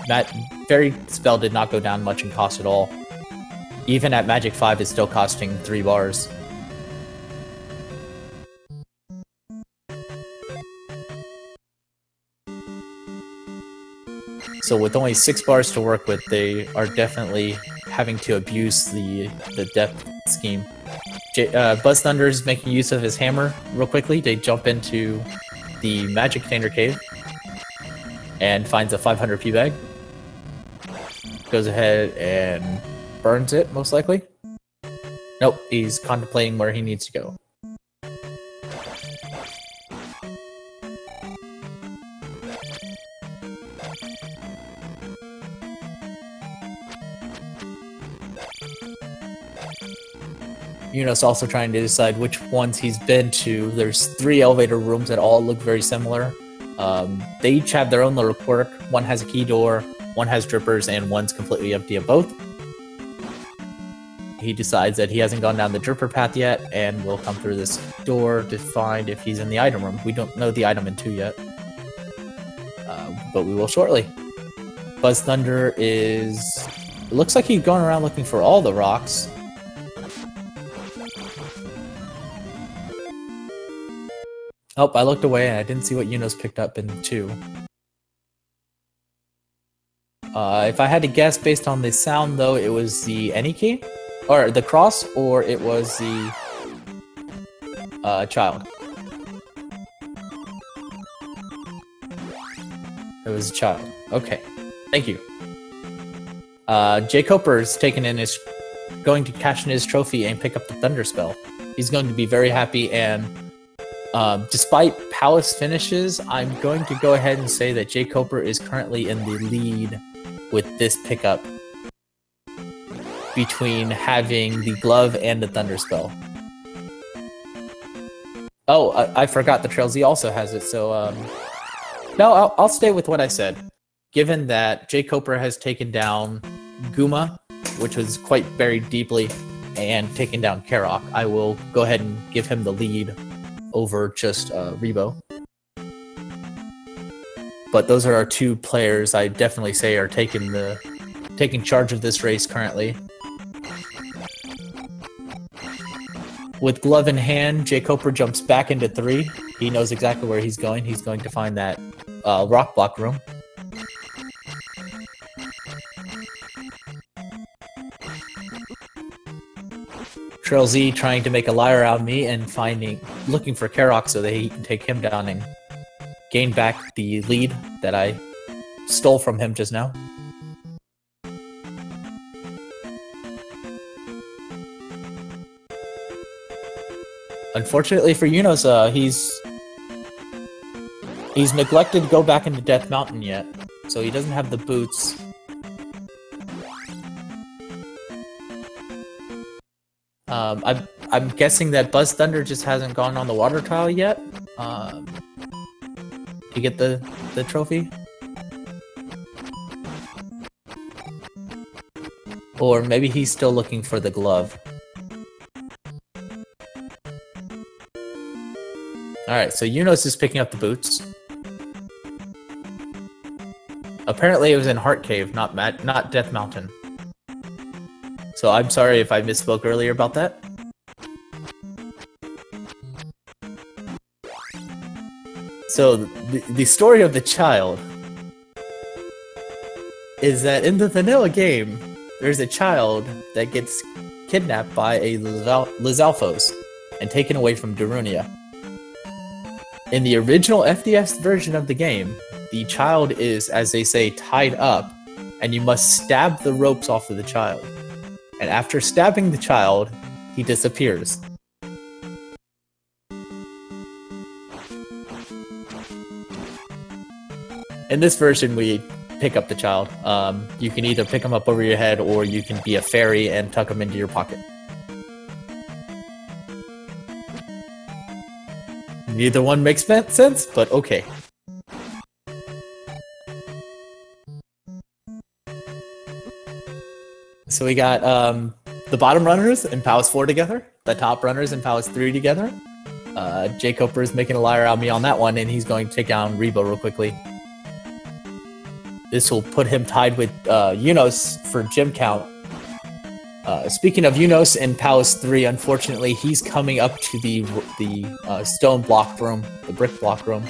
That very spell did not go down much in cost at all. Even at Magic 5, it's still costing 3 bars. So with only 6 bars to work with, they are definitely having to abuse the death scheme. Buzz Thunder is making use of his hammer real quickly to jump into the magic container cave and finds a 500 P-Bag. Goes ahead and burns it, most likely. Nope, he's contemplating where he needs to go. Unos also trying to decide which ones he's been to. There's 3 elevator rooms that all look very similar. They each have their own little quirk. One has a key door, one has drippers, and one's completely empty of both. He decides that he hasn't gone down the dripper path yet, and will come through this door to find if he's in the item room. We don't know the item in 2 yet, but we will shortly. Buzz Thunder is... It looks like he's going around looking for all the rocks. Oh, I looked away and I didn't see what Unos picked up in 2. If I had to guess based on the sound, though, it was the any key, or the cross, or it was the child. It was a child. Okay, thank you. Jay Coper's going to cash in his trophy and pick up the Thunder Spell. He's going to be very happy, and despite Palace finishes, I'm going to go ahead and say that Jay Coper is currently in the lead with this pickup between having the glove and the Thunder Spell. Oh, I forgot the Trail Z also has it, so no, I'll stay with what I said. Given that Jay Coper has taken down Guma, which was quite buried deeply, and taken down Karok, I will go ahead and give him the lead over just Rebo. But those are our two players I definitely say are taking charge of this race currently. With glove in hand, Jay Coper jumps back into 3. He knows exactly where he's going. He's going to find that rock block room. Trail Z trying to make a liar out of me and looking for Karok so that he can take him down and gain back the lead that I stole from him just now. Unfortunately for Yunos, he's neglected to go back into Death Mountain yet, so he doesn't have the boots. I'm guessing that Buzz Thunder just hasn't gone on the water trial yet to get the trophy. Or maybe he's still looking for the glove. Alright, so Yunos is picking up the boots. Apparently it was in Heart Cave, not Death Mountain. So I'm sorry if I misspoke earlier about that. So the story of the child is that in the vanilla game, there's a child that gets kidnapped by a Lizalfos and taken away from Darunia. In the original FDS version of the game, the child is, as they say, tied up, and you must stab the ropes off of the child. And after stabbing the child, he disappears. In this version, we pick up the child. You can either pick him up over your head, or you can be a fairy and tuck him into your pocket. Neither one makes sense, but okay. So we got the bottom runners in Palace 4 together, the top runners in Palace 3 together. Jay Coper is making a liar out of me on that one, and he's going to take down Rebo real quickly. This will put him tied with Yunos for gym count. Speaking of Yunos in Palace 3, unfortunately, he's coming up to the stone block room, the brick block room,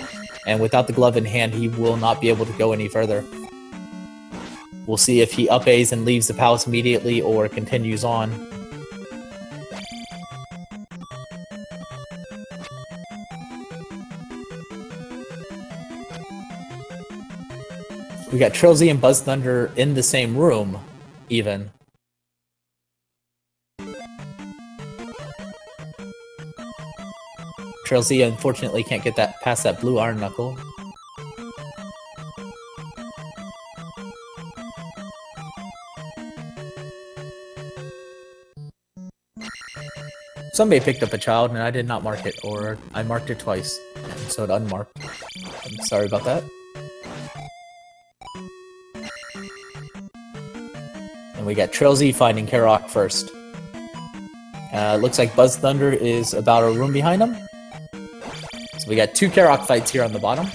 and without the glove in hand, he will not be able to go any further. We'll see if he up-A's and leaves the palace immediately or continues on. We got Trilzy and Buzz Thunder in the same room, even. Trilzy unfortunately can't get that past that blue iron knuckle. Somebody picked up a child and I did not mark it, or I marked it twice, and so it unmarked. I'm sorry about that. And we got Trilzy finding Karok first. Looks like Buzz Thunder is about a room behind him. So we got two Karok fights here on the bottom.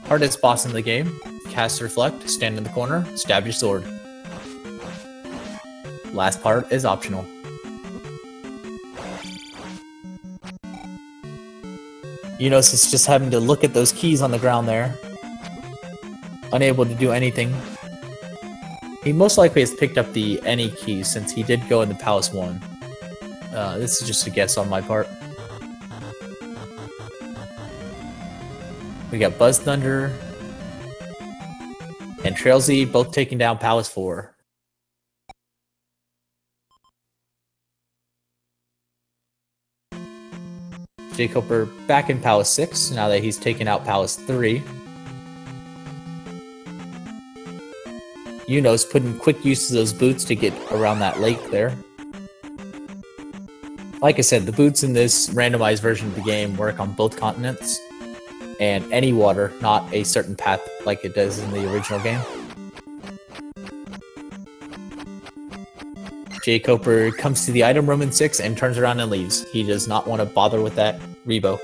Hardest boss in the game. Cast Reflect, stand in the corner, stab your sword. Last part is optional. Yunos is just having to look at those keys on the ground there. unable to do anything. He most likely has picked up the any key since he did go in the Palace 1. This is just a guess on my part. We got Buzz Thunder and Trail Z both taking down Palace 4. J. Cooper back in Palace 6 now that he's taken out Palace 3. Yuno's putting quick use of those boots to get around that lake there. Like I said, the boots in this randomized version of the game work on both continents and any water, not a certain path like it does in the original game. J. Cooper comes to the item room in 6 and turns around and leaves. He does not want to bother with that Rebo.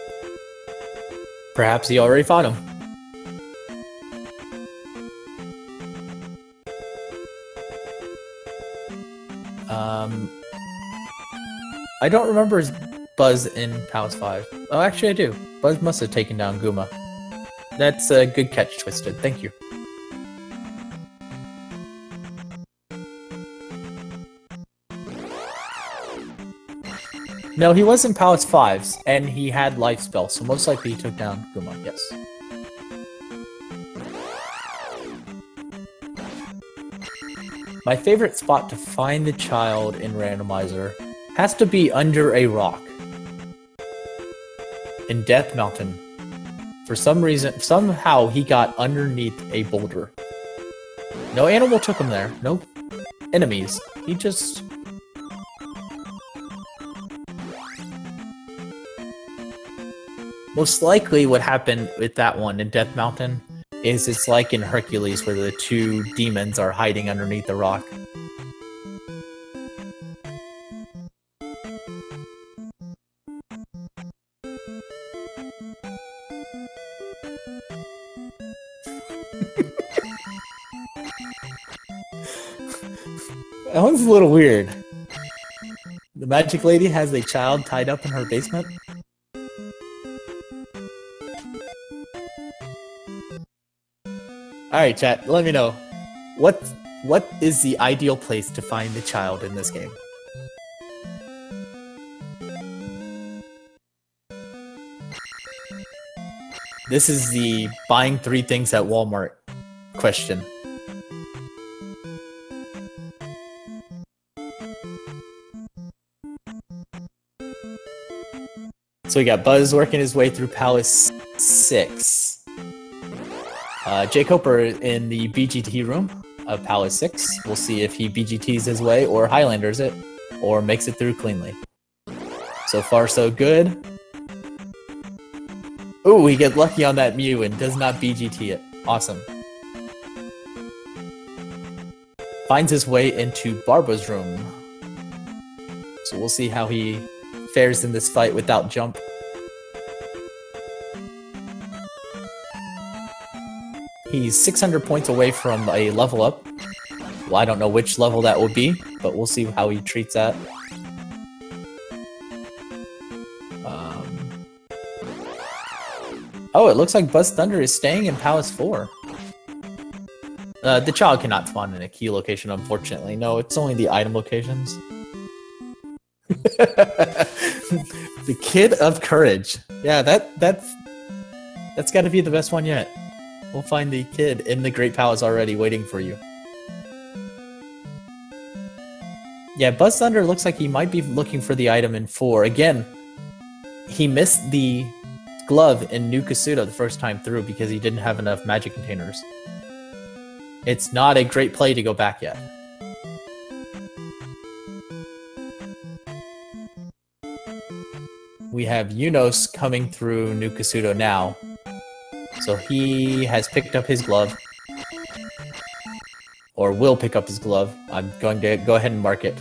Perhaps he already fought him. I don't remember his Buzz in Palace 5. Oh, actually I do. Buzz must have taken down Guma. That's a good catch, Twisted. Thank you. No, he was in Palace 5s, and he had Life Spell, so most likely he took down Guma, yes. My favorite spot to find the child in Randomizer has to be under a rock. In Death Mountain. For some reason, somehow he got underneath a boulder. No animal took him there. No enemies. He just... Most likely what happened with that one in Death Mountain is it's like in Hercules where the two demons are hiding underneath the rock. That one's a little weird. The magic lady has a child tied up in her basement? Alright, chat, let me know. What is the ideal place to find the child in this game? This is the buying 3 things at Walmart question. So we got Buzz working his way through Palace 6. J. Cooper in the BGT room of Palace 6. We'll see if he BGTs his way or Highlanders it, or makes it through cleanly. So far so good. Ooh, he gets lucky on that Mew and does not BGT it. Awesome. Finds his way into Barba's room. So we'll see how he fares in this fight without jump. He's 600 points away from a level up. Well, I don't know which level that would be, but we'll see how he treats that. Oh, it looks like Buzz Thunder is staying in Palace 4. The child cannot spawn in a key location, unfortunately. No, it's only the item locations. The Kid of Courage. Yeah, that's got to be the best one yet. We'll find the kid in the Great Palace already waiting for you. Yeah, Buzz Thunder looks like he might be looking for the item in 4. Again, he missed the glove in New Kasuda the first time through because he didn't have enough magic containers. It's not a great play to go back yet. We have Yunos coming through New Kasuda now. So he has picked up his glove. Or will pick up his glove. I'm going to go ahead and mark it.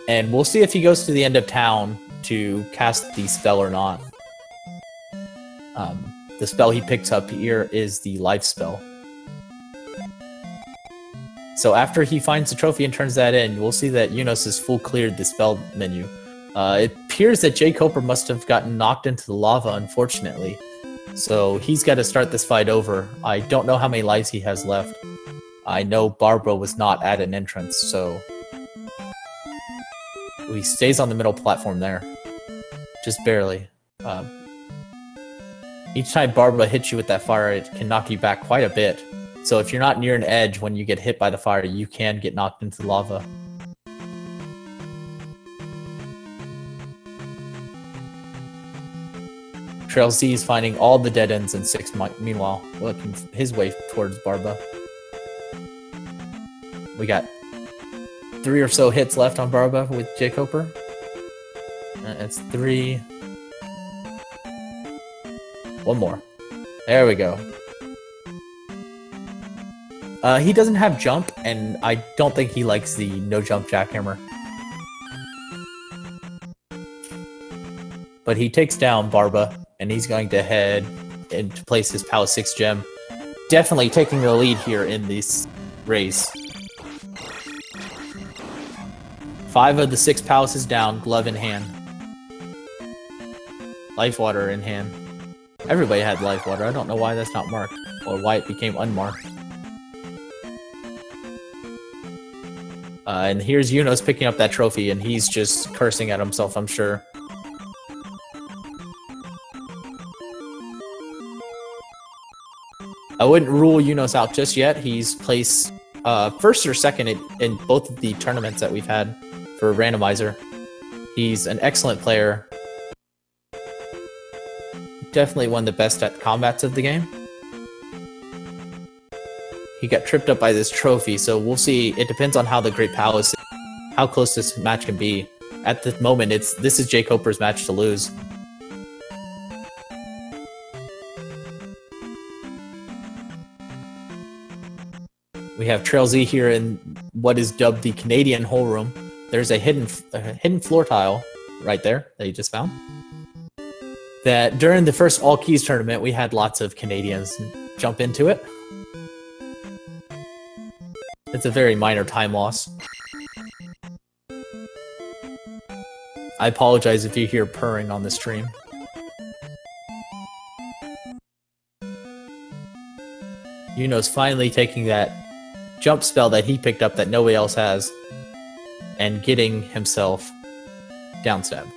And we'll see if he goes to the end of town to cast the spell or not. The spell he picks up here is the life spell. So after he finds the trophy and turns that in, we'll see that Yunos has full cleared the spell menu. It appears that J. Cooper must have gotten knocked into the lava, unfortunately. So he's got to start this fight over. I don't know how many lives he has left. I know Barbara was not at an entrance, so he stays on the middle platform there. Just barely. Each time Barbara hits you with that fire, it can knock you back quite a bit. So if you're not near an edge when you get hit by the fire, you can get knocked into the lava. Trail Z is finding all the dead ends in 6, meanwhile, looking his way towards Barba. We got 3 or so hits left on Barba with J. Coper. It's 3. 1 more. There we go. He doesn't have jump, and I don't think he likes the no-jump jackhammer. But he takes down Barba, and he's going to head into place his Palace 6 gem. Definitely taking the lead here in this race. 5 of the 6 palaces down, glove in hand. Life water in hand. Everybody had life water. I don't know why that's not marked, or why it became unmarked. And here's Yunos picking up that trophy, and he's just cursing at himself, I'm sure. I wouldn't rule Yunos out just yet. He's placed first or second in both of the tournaments that we've had for Randomizer. He's an excellent player. Definitely one of the best at combats of the game. He got tripped up by this trophy, so we'll see. It depends on how the Great Palace, how close this match can be. At the moment, this is J. Coper's match to lose. We have Trail Z here in what is dubbed the Canadian hole room. There's a hidden floor tile right there that he just found. That during the first All Keys tournament, we had lots of Canadians jump into it. It's a very minor time loss. I apologize if you hear purring on the stream. Yuno's finally taking that jump spell that he picked up that nobody else has, and getting himself downstab.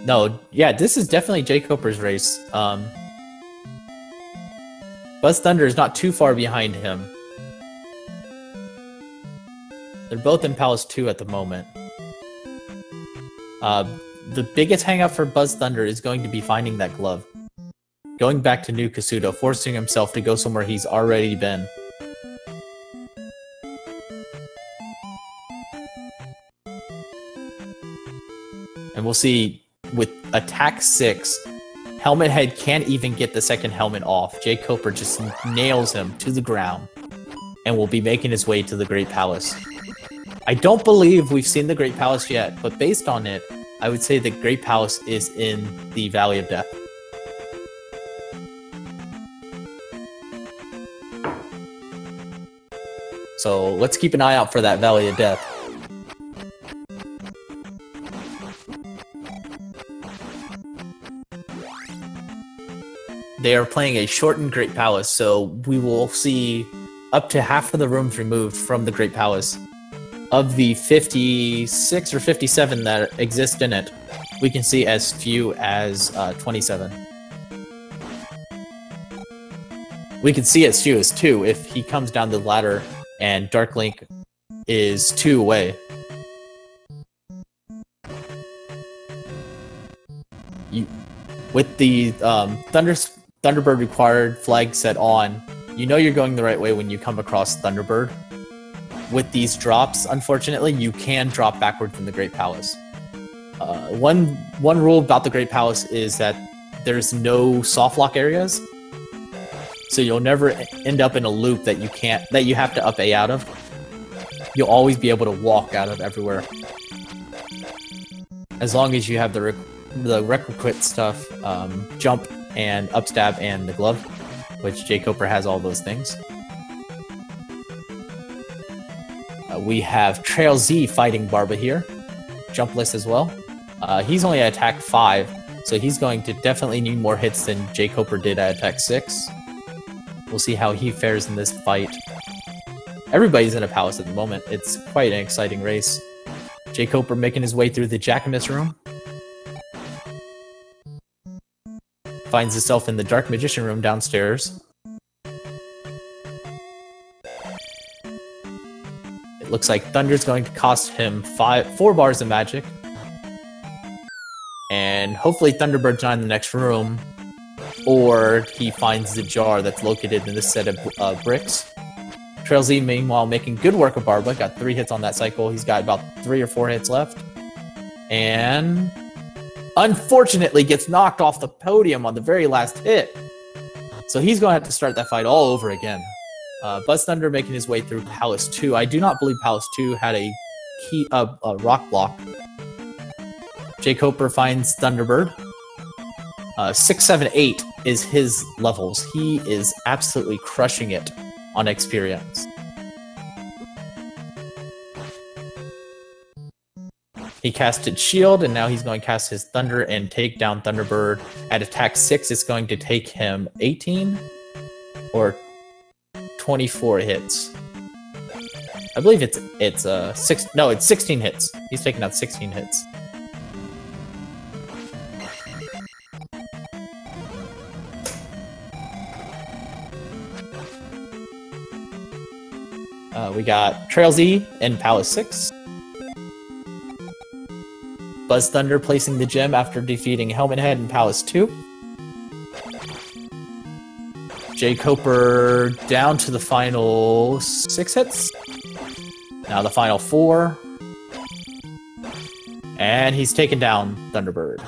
No, yeah, this is definitely J. Coper's race. Buzz Thunder is not too far behind him. They're both in Palace 2 at the moment. The biggest hang-up for Buzz Thunder is going to be finding that glove. Going back to New Kasuto, forcing himself to go somewhere he's already been. And we'll see, with attack 6, Helmet Head can't even get the second helmet off. J. Coper just nails him to the ground and will be making his way to the Great Palace. I don't believe we've seen the Great Palace yet, but based on it, I would say the Great Palace is in the Valley of Death. So let's keep an eye out for that Valley of Death. They are playing a shortened Great Palace, so we will see up to half of the rooms removed from the Great Palace. Of the 56 or 57 that exist in it, we can see as few as 27. We can see as few as 2 if he comes down the ladder and Dark Link is 2 away. With the Thunderbird required flag set on, you know you're going the right way when you come across Thunderbird. With these drops, unfortunately, you can drop backwards in the Great Palace. One rule about the Great Palace is that there's no soft lock areas, so you'll never end up in a loop that you have to up A out of. You'll always be able to walk out of everywhere, as long as you have the requisite stuff, jump and upstab and the glove, which J. Coper has all those things. We have Trail Z fighting Barba here, jumpless as well. He's only at attack 5, so he's going to definitely need more hits than Jay Coper did at attack 6. We'll see how he fares in this fight. Everybody's in a palace at the moment. It's quite an exciting race. Jay Coper making his way through the Jackamus room. Finds himself in the Dark Magician room downstairs. It looks like Thunder's going to cost him 4 bars of magic. And hopefully Thunderbird's not in the next room, or he finds the jar that's located in this set of bricks. Trail Z, meanwhile, making good work of Barba. Got 3 hits on that cycle. He's got about 3 or 4 hits left. And unfortunately gets knocked off the podium on the very last hit. So he's going to have to start that fight all over again. Buzz Thunder making his way through Palace 2. I do not believe Palace 2 had a rock block. Jay Coper finds Thunderbird. 6, 7, 8 is his levels. He is absolutely crushing it on experience. He casted Shield, and now he's going to cast his Thunder and take down Thunderbird. At attack 6, it's going to take him 18 or 24 hits. I believe it's 16 hits. He's taking out 16 hits. We got Trail Z in Palace 6. Buzz Thunder placing the gem after defeating Helmet Head in Palace 2. Jay Coper down to the final 6 hits. Now the final 4. And he's taken down Thunderbird.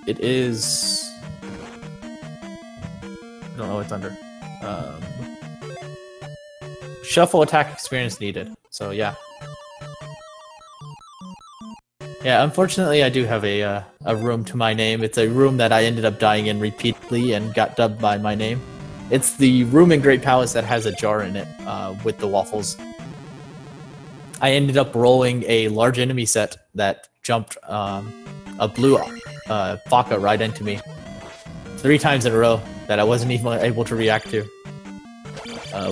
It is... I don't know what's under. Shuffle attack experience needed. So yeah. Yeah, unfortunately I do have a room to my name. It's a room that I ended up dying in repeatedly and got dubbed by my name. It's the room in Great Palace that has a jar in it with the waffles. I ended up rolling a large enemy set that jumped a blue Faka right into me 3 times in a row that I wasn't even able to react to.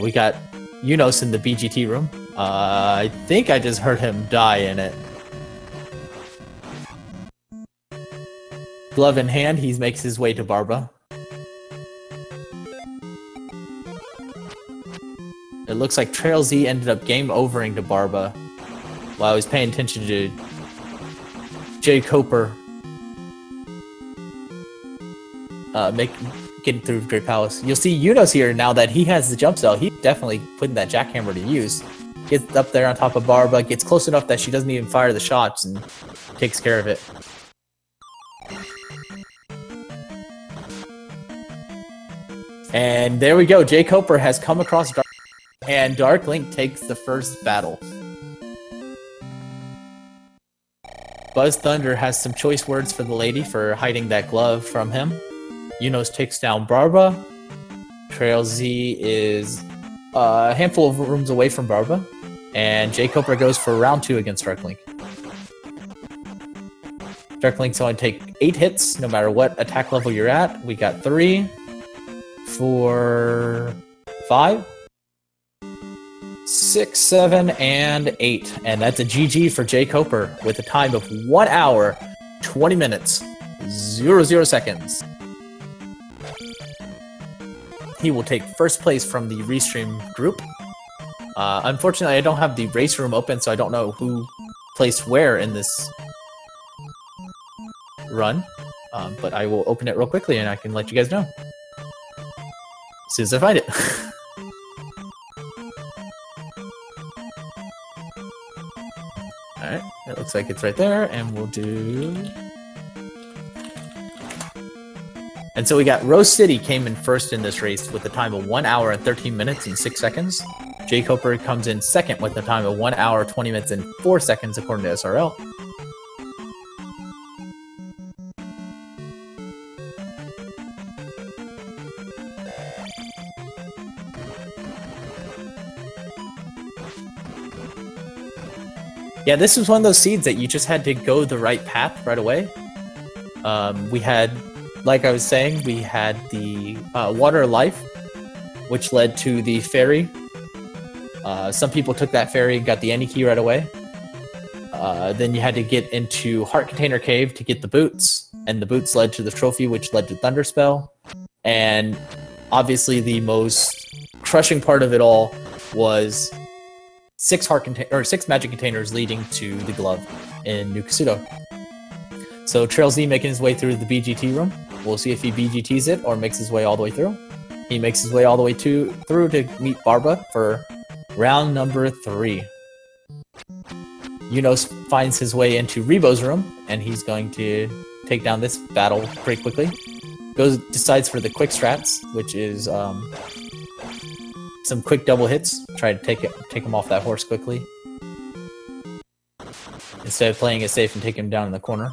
We got Unos in the BGT room. I think I just heard him die in it. Glove in hand, he makes his way to Barba. It looks like Trail Z ended up game overing to Barba while I was paying attention to Jay Coper getting through Great Palace. You'll see Unos here now that he has the jump cell. He's definitely putting that jackhammer to use. Gets up there on top of Barba, gets close enough that she doesn't even fire the shots and takes care of it. And there we go. Jay Coper has come across Dark, and Dark Link takes the first battle. Buzz Thunder has some choice words for the lady for hiding that glove from him. Unos takes down Barba. Trail Z is a handful of rooms away from Barba. And Jay Coper goes for round 2 against Dark Link. Dark Link's going to take 8 hits, no matter what attack level you're at. We got 3, 4, 5, 6, 7, and 8. And that's a GG for Jay Coper with a time of 1 hour, 20 minutes, 00 seconds. He will take first place from the Restream group. Unfortunately, I don't have the race room open, so I don't know who placed where in this run. But I will open it real quickly and I can let you guys know as soon as I find it. Alright, it looks like it's right there, and we'll do... And so we got Rose City came in first in this race with a time of 1 hour and 13 minutes and 6 seconds. Jay Coper comes in second with a time of 1 hour, 20 minutes, and 4 seconds according to SRL. Yeah, this was one of those seeds that you just had to go the right path right away. We had, like I was saying, we had the Water of Life, which led to the ferry. Some people took that ferry and got the Any key right away. Then you had to get into Heart Container Cave to get the boots, and the boots led to the trophy, which led to Thunder Spell. And obviously the most crushing part of it all was 6 magic containers leading to the glove in New Kasuto. So Trail Z making his way through the BGT room. We'll see if he BGTs it or makes his way all the way through. He makes his way all the way through to meet Barba for round number 3. Yunos finds his way into Rebo's room, and he's going to take down this battle pretty quickly. Decides for the quick strats, which is some quick double hits. Try to take him off that horse quickly, instead of playing it safe and taking him down in the corner.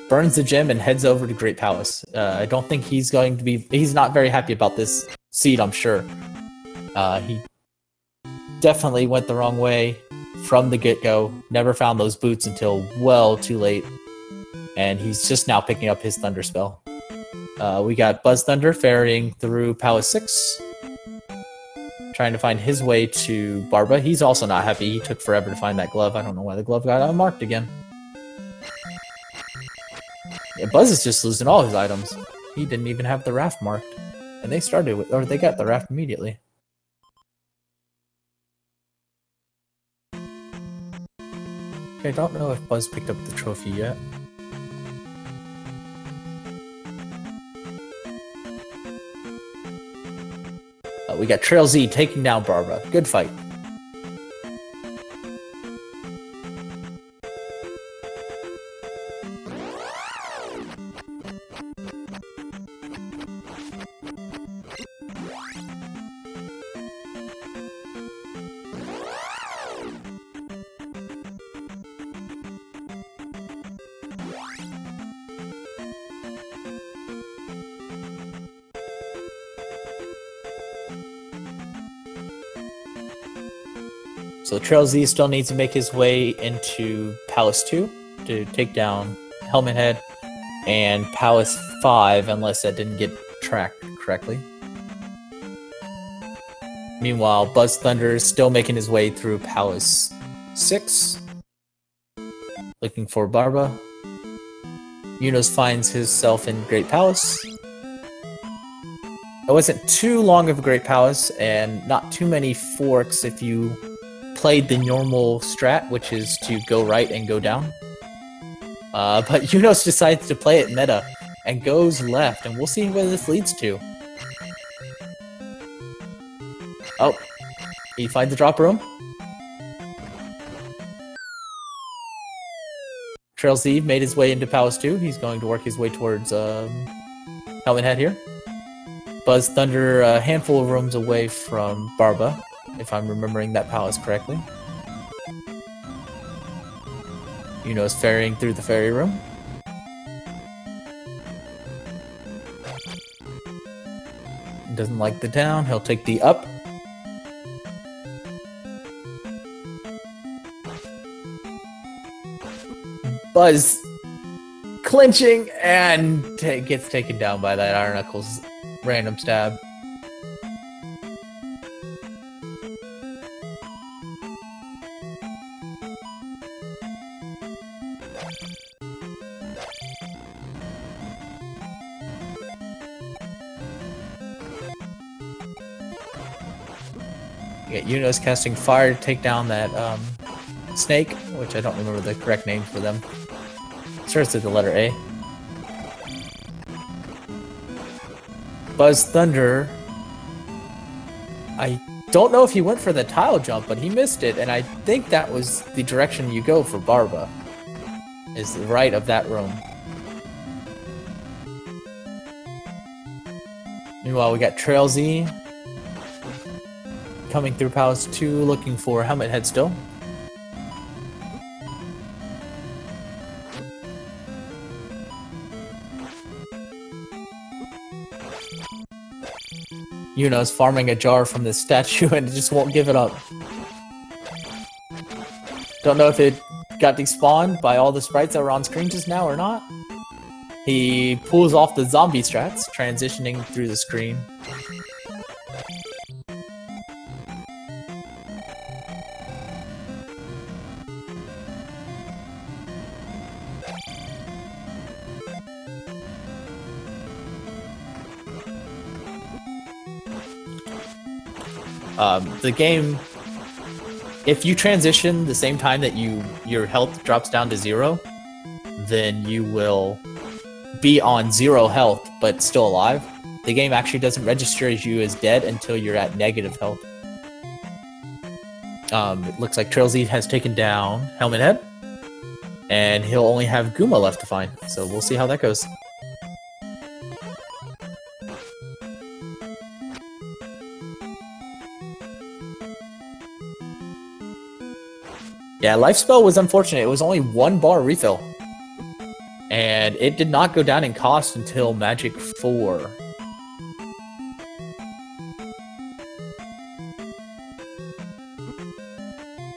Burns the gem and heads over to Great Palace. I don't think he's going to be... He's not very happy about this seed, I'm sure. He definitely went the wrong way from the get-go. Never found those boots until well too late. And he's just now picking up his Thunder Spell. We got Buzz Thunder ferrying through Palace 6. Trying to find his way to Barba. He's also not happy. He took forever to find that glove. I don't know why the glove got unmarked again. Yeah, Buzz is just losing all his items. He didn't even have the raft marked. And they started with, or they got the raft immediately. I don't know if Buzz picked up the trophy yet. We got Trail Z taking down Barbara. Good fight. So Trail Z still needs to make his way into Palace 2 to take down Helmet Head, and Palace 5, unless that didn't get tracked correctly. Meanwhile, Buzz Thunder is still making his way through Palace 6, looking for Barba. Yunos finds himself in Great Palace. It wasn't too long of a Great Palace, and not too many forks if you played the normal strat, which is to go right and go down. But Yunos decides to play it meta and goes left, and we'll see where this leads to. Oh, he finds the drop room. Trail Z made his way into Palace 2. He's going to work his way towards Helmet Head here. Buzz Thunder a handful of rooms away from Barba, if I'm remembering that palace correctly. Yunos ferrying through the ferry room. Doesn't like the down, he'll take the up. Buzz clinching and gets taken down by that Iron Knuckles random stab. You get Yunos casting fire to take down that snake, which I don't remember the correct name for them. Starts with the letter A. Buzz Thunder, I don't know if he went for the tile jump, but he missed it, and I think that was the direction you go for Barba, is the right of that room. Meanwhile, we got Trail Z coming through Palace 2, looking for Helmet Head still. Yuno's farming a jar from this statue and it just won't give it up. Don't know if it got despawned by all the sprites that were on screen just now or not. He pulls off the zombie strats, transitioning through the screen. The game, if you transition the same time that your health drops down to 0, then you will be on 0 health but still alive. The game actually doesn't register you as dead until you're at negative health. It looks like Trailsy has taken down Helmet Head, and he'll only have Guma left to find, so we'll see how that goes. Yeah, Life Spell was unfortunate. It was only 1 bar refill. And it did not go down in cost until Magic 4.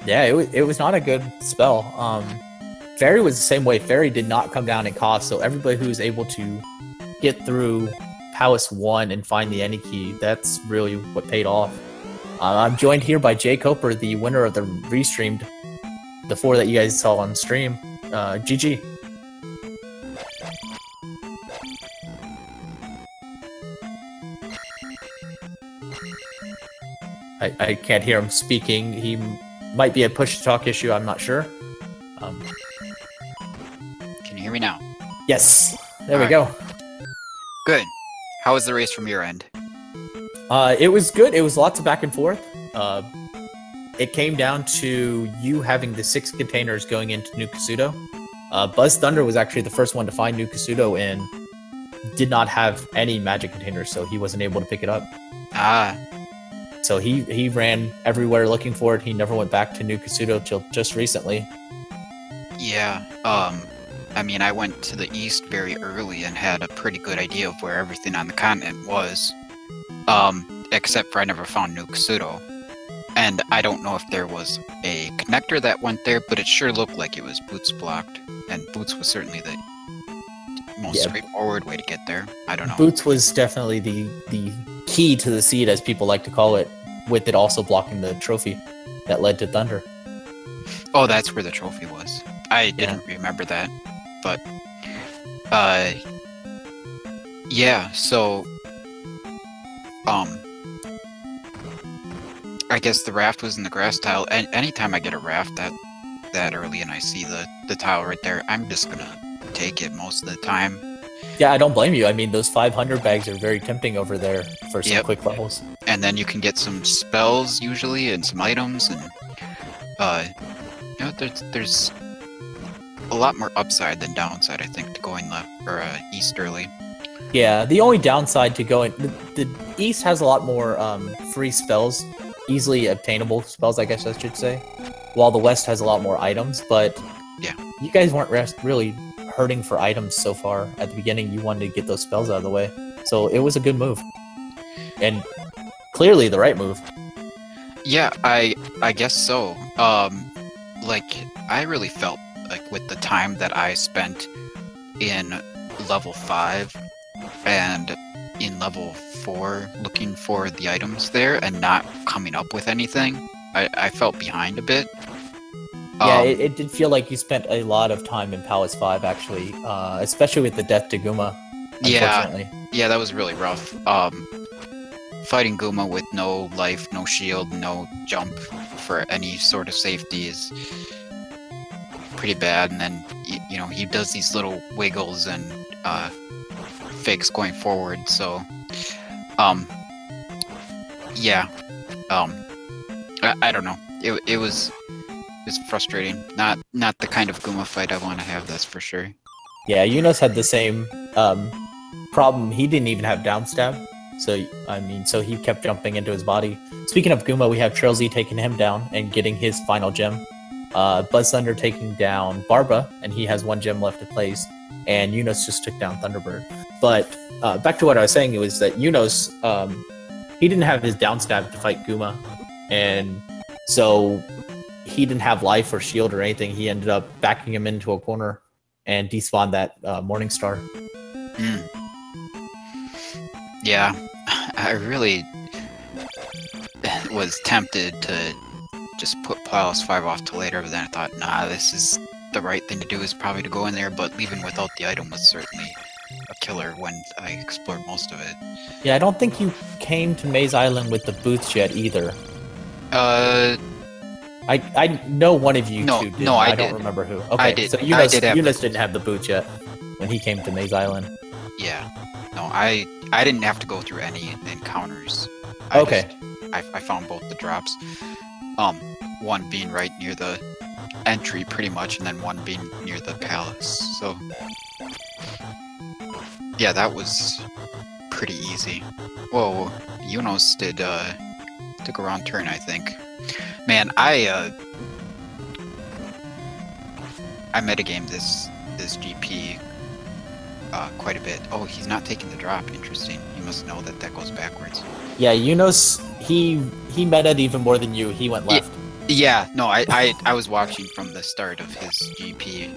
Yeah, it was not a good spell. Fairy was the same way. Fairy did not come down in cost, so everybody who was able to get through Palace 1 and find the Any Key, that's really what paid off. I'm joined here by Jay Coper, the winner of the restreamed, the 4 that you guys saw on stream. GG. I can't hear him speaking. He might be a push-to-talk issue, I'm not sure. Can you hear me now? Yes, there we go. Good. How was the race from your end? It was good. It was lots of back and forth. It came down to you having the 6 containers going into New Kasuto. Buzz Thunder was actually the first one to find New Kasuto and did not have any magic containers, so he wasn't able to pick it up. Ah. So he ran everywhere looking for it. He never went back to New Kasuto till just recently. Yeah, I mean, I went to the east very early and had a pretty good idea of where everything on the continent was. Except for I never found New Kasuto. And I don't know if there was a connector that went there, but it sure looked like it was Boots blocked. And Boots was certainly the most straightforward way to get there. I don't know. Boots was definitely the key to the seed, as people like to call it, with it also blocking the trophy that led to Thunder. Oh, that's where the trophy was. I didn't remember that. But, yeah, so, I guess the raft was in the grass tile. And anytime I get a raft that early and I see the tile right there, I'm just gonna take it most of the time. Yeah, I don't blame you. I mean, those 500 bags are very tempting over there for some quick levels. And then you can get some spells usually and some items, and you know, there's a lot more upside than downside, I think, to going left or east early. Yeah, the only downside to going the east has a lot more free spells, easily obtainable spells, I guess I should say, while the west has a lot more items. But yeah, you guys weren't really hurting for items so far. At the beginning, you wanted to get those spells out of the way, so it was a good move, and clearly the right move. Yeah, I guess so. Like, I really felt like with the time that I spent in level 5 and in level 4 looking for the items there and not coming up with anything, I felt behind a bit. Yeah, it did feel like you spent a lot of time in Palace 5, actually, especially with the death to Guma, unfortunately. Yeah, that was really rough. Fighting Guma with no life, no shield, no jump for any sort of safety is pretty bad, and then, you know, he does these little wiggles and fakes going forward, so, yeah, I don't know. It was frustrating. Not the kind of Guma fight I want to have, that's for sure. Yeah, Yunus had the same problem. He didn't even have downstab, so I mean, so he kept jumping into his body. Speaking of Guma, we have Trailsy taking him down and getting his final gem. Buzz Thunder taking down Barba, and he has 1 gem left to place. And Yunus just took down Thunderbird. But back to what I was saying, it was that Yunus, he didn't have his down stab to fight Guma, and so he didn't have life or shield or anything. He ended up backing him into a corner and despawned that Morning Star. Mm. Yeah, I really was tempted to just put Plyos 5 off to later, but then I thought, nah, this is the right thing to do, is probably to go in there, but leaving without the item was certainly a killer when I explored most of it. Yeah, I don't think you came to Maze Island with the boots yet either. I know one of you two did. No, I don't did. remember who. Okay, I did. So Yunus didn't have the boots yet when he came to Maze Island. Yeah. No, I didn't have to go through any encounters. Okay. I found both the drops. One being right near the entry, pretty much, and then one being near the palace. So, yeah, that was pretty easy. Whoa, Yunus took a wrong turn, I think. Man, I metagamed this GP quite a bit. Oh, he's not taking the drop. Interesting. You must know that goes backwards. Yeah, Yunus, he meta'd even more than you. He went left. Yeah, no, I was watching from the start of his GP.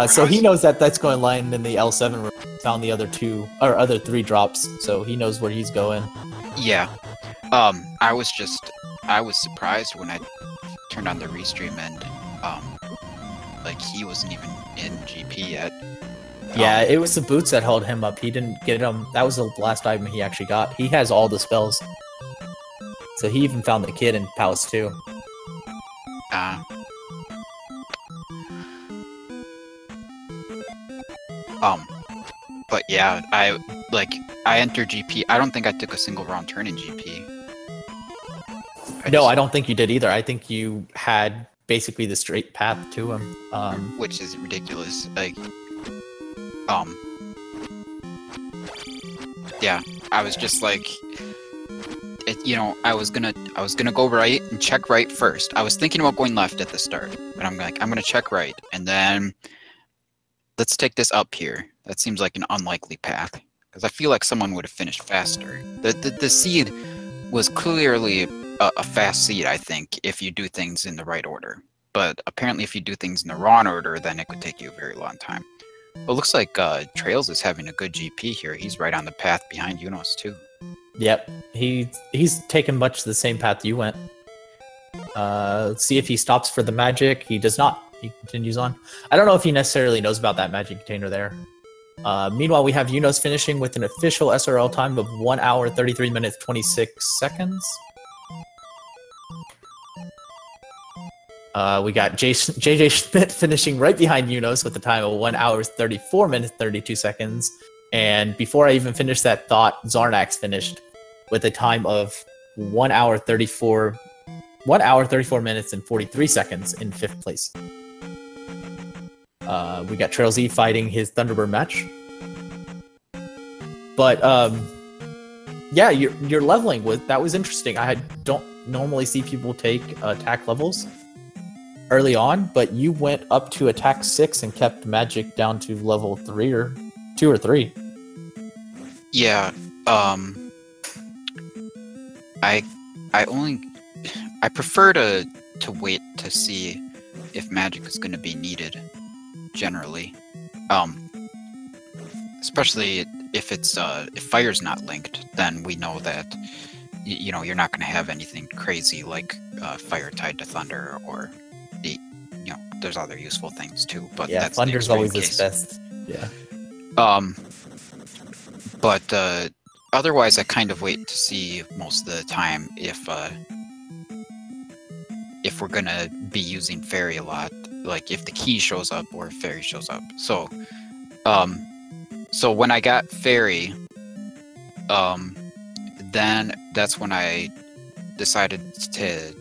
So he knows that that's going line in the L7 room. Found the other other 3 drops, so he knows where he's going. Yeah. I was surprised when I turned on the restream and like he wasn't even in GP yet. Yeah, it was the boots that held him up. He didn't get them. That was the last item he actually got. He has all the spells. So he even found the kid in Palace 2. But yeah, I entered GP. I don't think I took a single wrong turn in GP. I don't think you did either. I think you had basically the straight path to him. Which is ridiculous. Like, yeah, I was just like, I was gonna go right and check right first. I was thinking about going left at the start, but I'm gonna check right, and then let's take this up here. That seems like an unlikely path, because I feel like someone would have finished faster. The seed was clearly a fast seed, I think, if you do things in the right order. But apparently if you do things in the wrong order, then it could take you a very long time. But it looks like Trails is having a good GP here. He's right on the path behind Yunus, too. Yep, he's taken much the same path you went. Let's see if he stops for the magic. He does not. He continues on. I don't know if he necessarily knows about that magic container there. Meanwhile, we have Yunus finishing with an official SRL time of 1 hour, 33 minutes, 26 seconds. We got JJ Schmidt finishing right behind Yunus with a time of 1 hour, 34 minutes, 32 seconds. And before I even finished that thought, Zarnax finished with a time of 1 hour, 34 minutes and 43 seconds in 5th place. We got Trails E fighting his Thunderbird match. But yeah, you're leveling that was interesting. I don't normally see people take attack levels early on, but you went up to attack 6 and kept magic down to level 3 or 2 or 3. Yeah, I prefer to wait to see if magic is going to be needed generally, especially if it's if fire's not linked. Then we know that you're not going to have anything crazy like fire tied to thunder, or there's other useful things too. But yeah, that's thunder's always the best. Yeah. But otherwise, I kind of wait to see most of the time if we're gonna be using fairy a lot, like if the key shows up or if fairy shows up. So, so when I got fairy, then that's when I decided to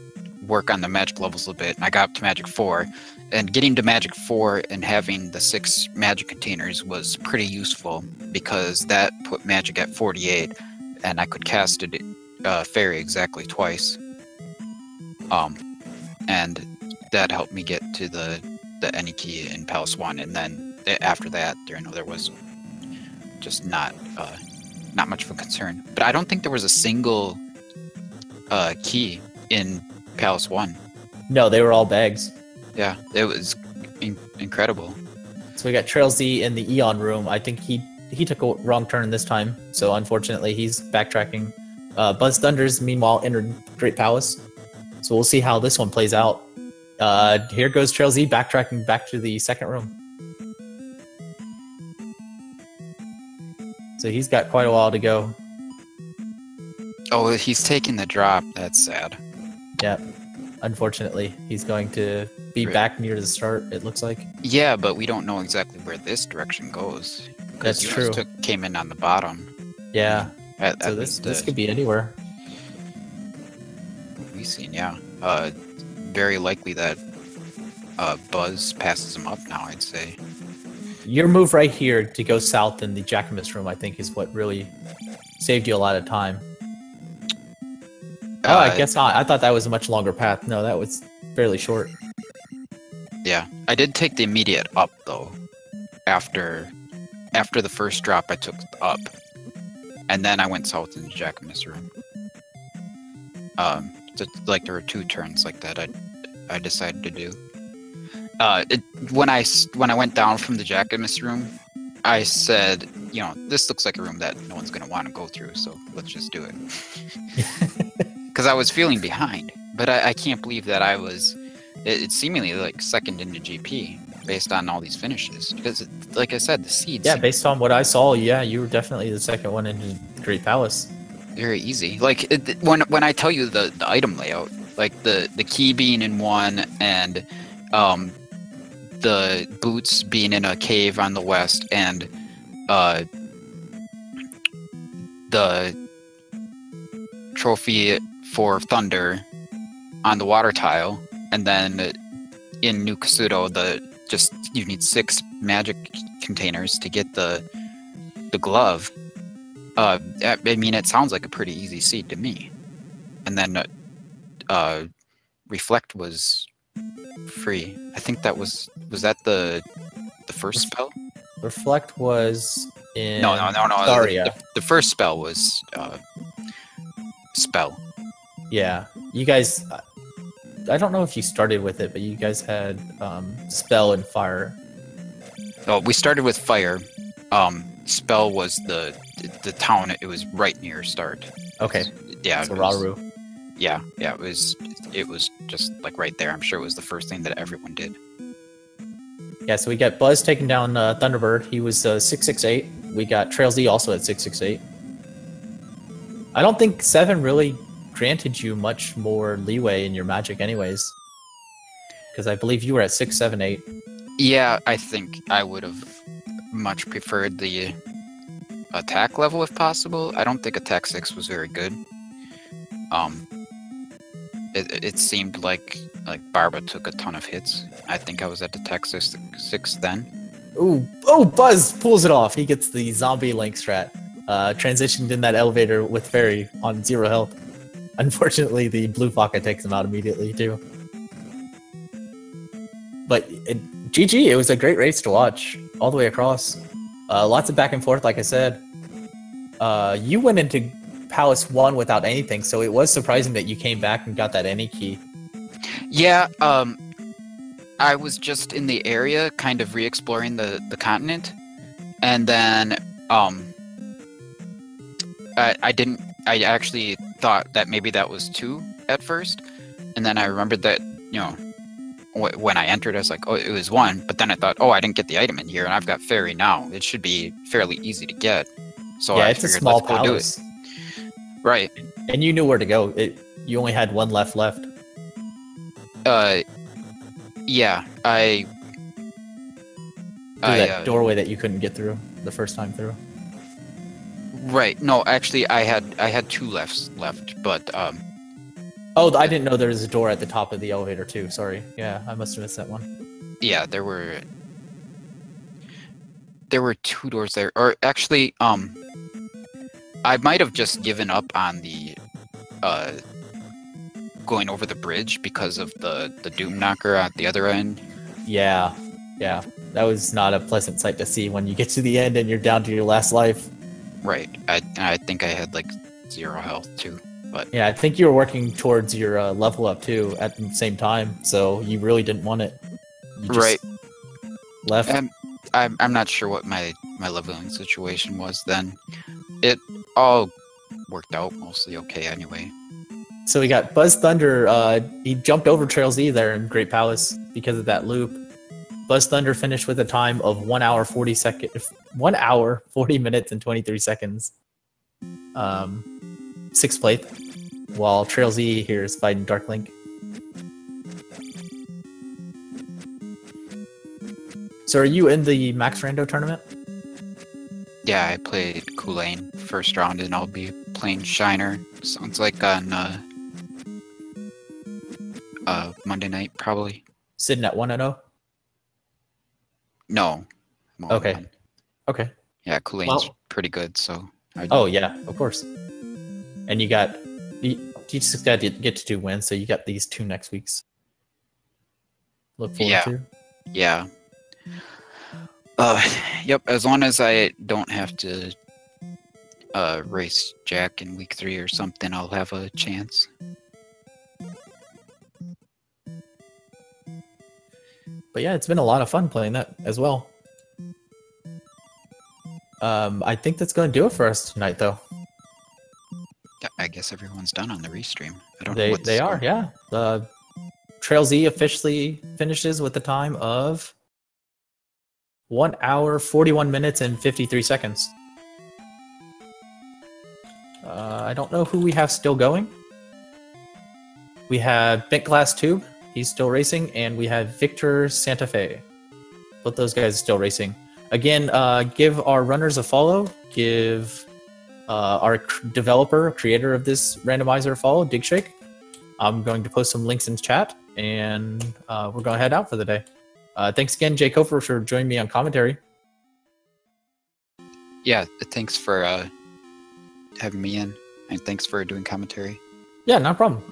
work on the magic levels a little bit, and I got up to magic 4. And getting to magic 4 and having the 6 magic containers was pretty useful, because that put magic at 48, and I could cast it fairy exactly twice. And that helped me get to the any key in Palace 1, and then after that, there was just not not much of a concern. But I don't think there was a single key in Palace 1. No, they were all bags. Yeah, it was incredible. So we got Trail Z in the Eon room. I think he took a wrong turn this time, so unfortunately he's backtracking. Buzz Thunders, meanwhile, entered Great Palace. So we'll see how this one plays out. Here goes Trail Z backtracking back to the second room. So he's got quite a while to go. Oh, he's taking the drop. That's sad. Yeah, unfortunately, he's going to be back near the start, it looks like. Yeah, but we don't know exactly where this direction goes. That's true. Came in on the bottom. Yeah. So this could be anywhere. We've seen, yeah. Very likely that Buzz passes him up now, I'd say. Your move right here to go south in the Jackamus room, I think, is what really saved you a lot of time. Oh, I guess not. I thought that was a much longer path. No, that was fairly short. Yeah, I did take the immediate up, though. After the first drop, I took up. And then I went south in the Jackamus room. Like there were 2 turns like that I decided to do. When I went down from the Jackamus room, I said, you know, this looks like a room that no one's going to want to go through, so let's just do it. Because I was feeling behind. But I can't believe that I was... It's seemingly like second into GP based on all these finishes. Because, like I said, the seeds... Yeah, based on what I saw, yeah, you were definitely the second one into Great Palace. Very easy. Like, when I tell you the item layout, like the key being in one and the boots being in a cave on the west and the trophy for Thunder on the water tile, and then in New Kasuto, you need 6 magic containers to get the glove. I mean, it sounds like a pretty easy seed to me. And then Reflect was free. I think that was that the first spell? Reflect was in No. Daria. The first spell was spell. Yeah, you guys. I don't know if you started with it, but you guys had spell and fire. Oh, we started with fire. Spell was the town. It was right near start. Okay. Yeah. So Raru. Yeah. It was just like right there. I'm sure it was the first thing that everyone did. Yeah. So we got Buzz taking down Thunderbird. He was 668. We got Trail Z also at 668. I don't think 7 really granted you much more leeway in your magic, anyways. Because I believe you were at 678. Yeah, I think I would have much preferred the attack level if possible. I don't think attack 6 was very good. It seemed like Barba took a ton of hits. I think I was at attack 6 then. Ooh, oh, Buzz pulls it off. He gets the zombie link strat. Transitioned in that elevator with Fairy on 0 health. Unfortunately, the blue Faka takes him out immediately too. But GG, it was a great race to watch all the way across. Lots of back and forth, like I said. You went into Palace 1 without anything, so it was surprising that you came back and got that any key. Yeah, I was just in the area, kind of re-exploring the continent, and then I actually thought that maybe that was 2 at first, and then I remembered that, you know, when I entered, I was like, oh, it was 1, but then I thought, oh, I didn't get the item in here, and I've got Fairy now. It should be fairly easy to get. So yeah, I it's figured, a small let's go palace. do it. Right. And you knew where to go. You only had 1 left. Yeah, Through that doorway that you couldn't get through the first time through. Right. No, actually, I had 2 left, but Oh, I didn't know there was a door at the top of the elevator too. Sorry. Yeah, I must have missed that one. Yeah, there were 2 doors there. Or actually, I might have just given up on the going over the bridge because of the Doom Knocker at the other end. Yeah. That was not a pleasant sight to see when you get to the end and you're down to your last life. Right. I think I had like 0 health too. But Yeah, I think you were working towards your level up too at the same time, so you really didn't want it. You just right. left. I'm not sure what my leveling situation was then. It all worked out mostly okay anyway. So we got Buzz Thunder. He jumped over Trail Z there in Great Palace because of that loop. Buzz Thunder finished with a time of 1 hour 1 hour 40 minutes and 23 seconds. Sixth place, while Trail Z here is fighting Dark Link. So are you in the Max Rando tournament? Yeah, I played Kool-Aid first round, and I'll be playing Shiner. Sounds like on Monday night, probably. Sitting at 1-0? No. I'm only Okay. one. Okay. Yeah, Kool-Aid's pretty good, so... Oh, yeah, of course. And you just got to get to 2 wins, so you got these 2 next weeks. Look forward to. Yeah. Yep, as long as I don't have to race Jack in week 3 or something, I'll have a chance. But yeah, it's been a lot of fun playing that as well. I think that's going to do it for us tonight, though. I guess everyone's done on the restream. I don't know what They are, yeah. Trail Z officially finishes with a time of 1 hour, 41 minutes, and 53 seconds. I don't know who we have still going. We have Bent Glass Tube. He's still racing. And we have Victor Santa Fe. Both those guys are still racing. Again, give our runners a follow. Give our creator of this randomizer a follow, Digshake. I'm going to post some links in chat. And we're going to head out for the day. Thanks again, Jay Kofer, for joining me on commentary. Yeah, thanks for having me in, and thanks for doing commentary. Yeah, no problem.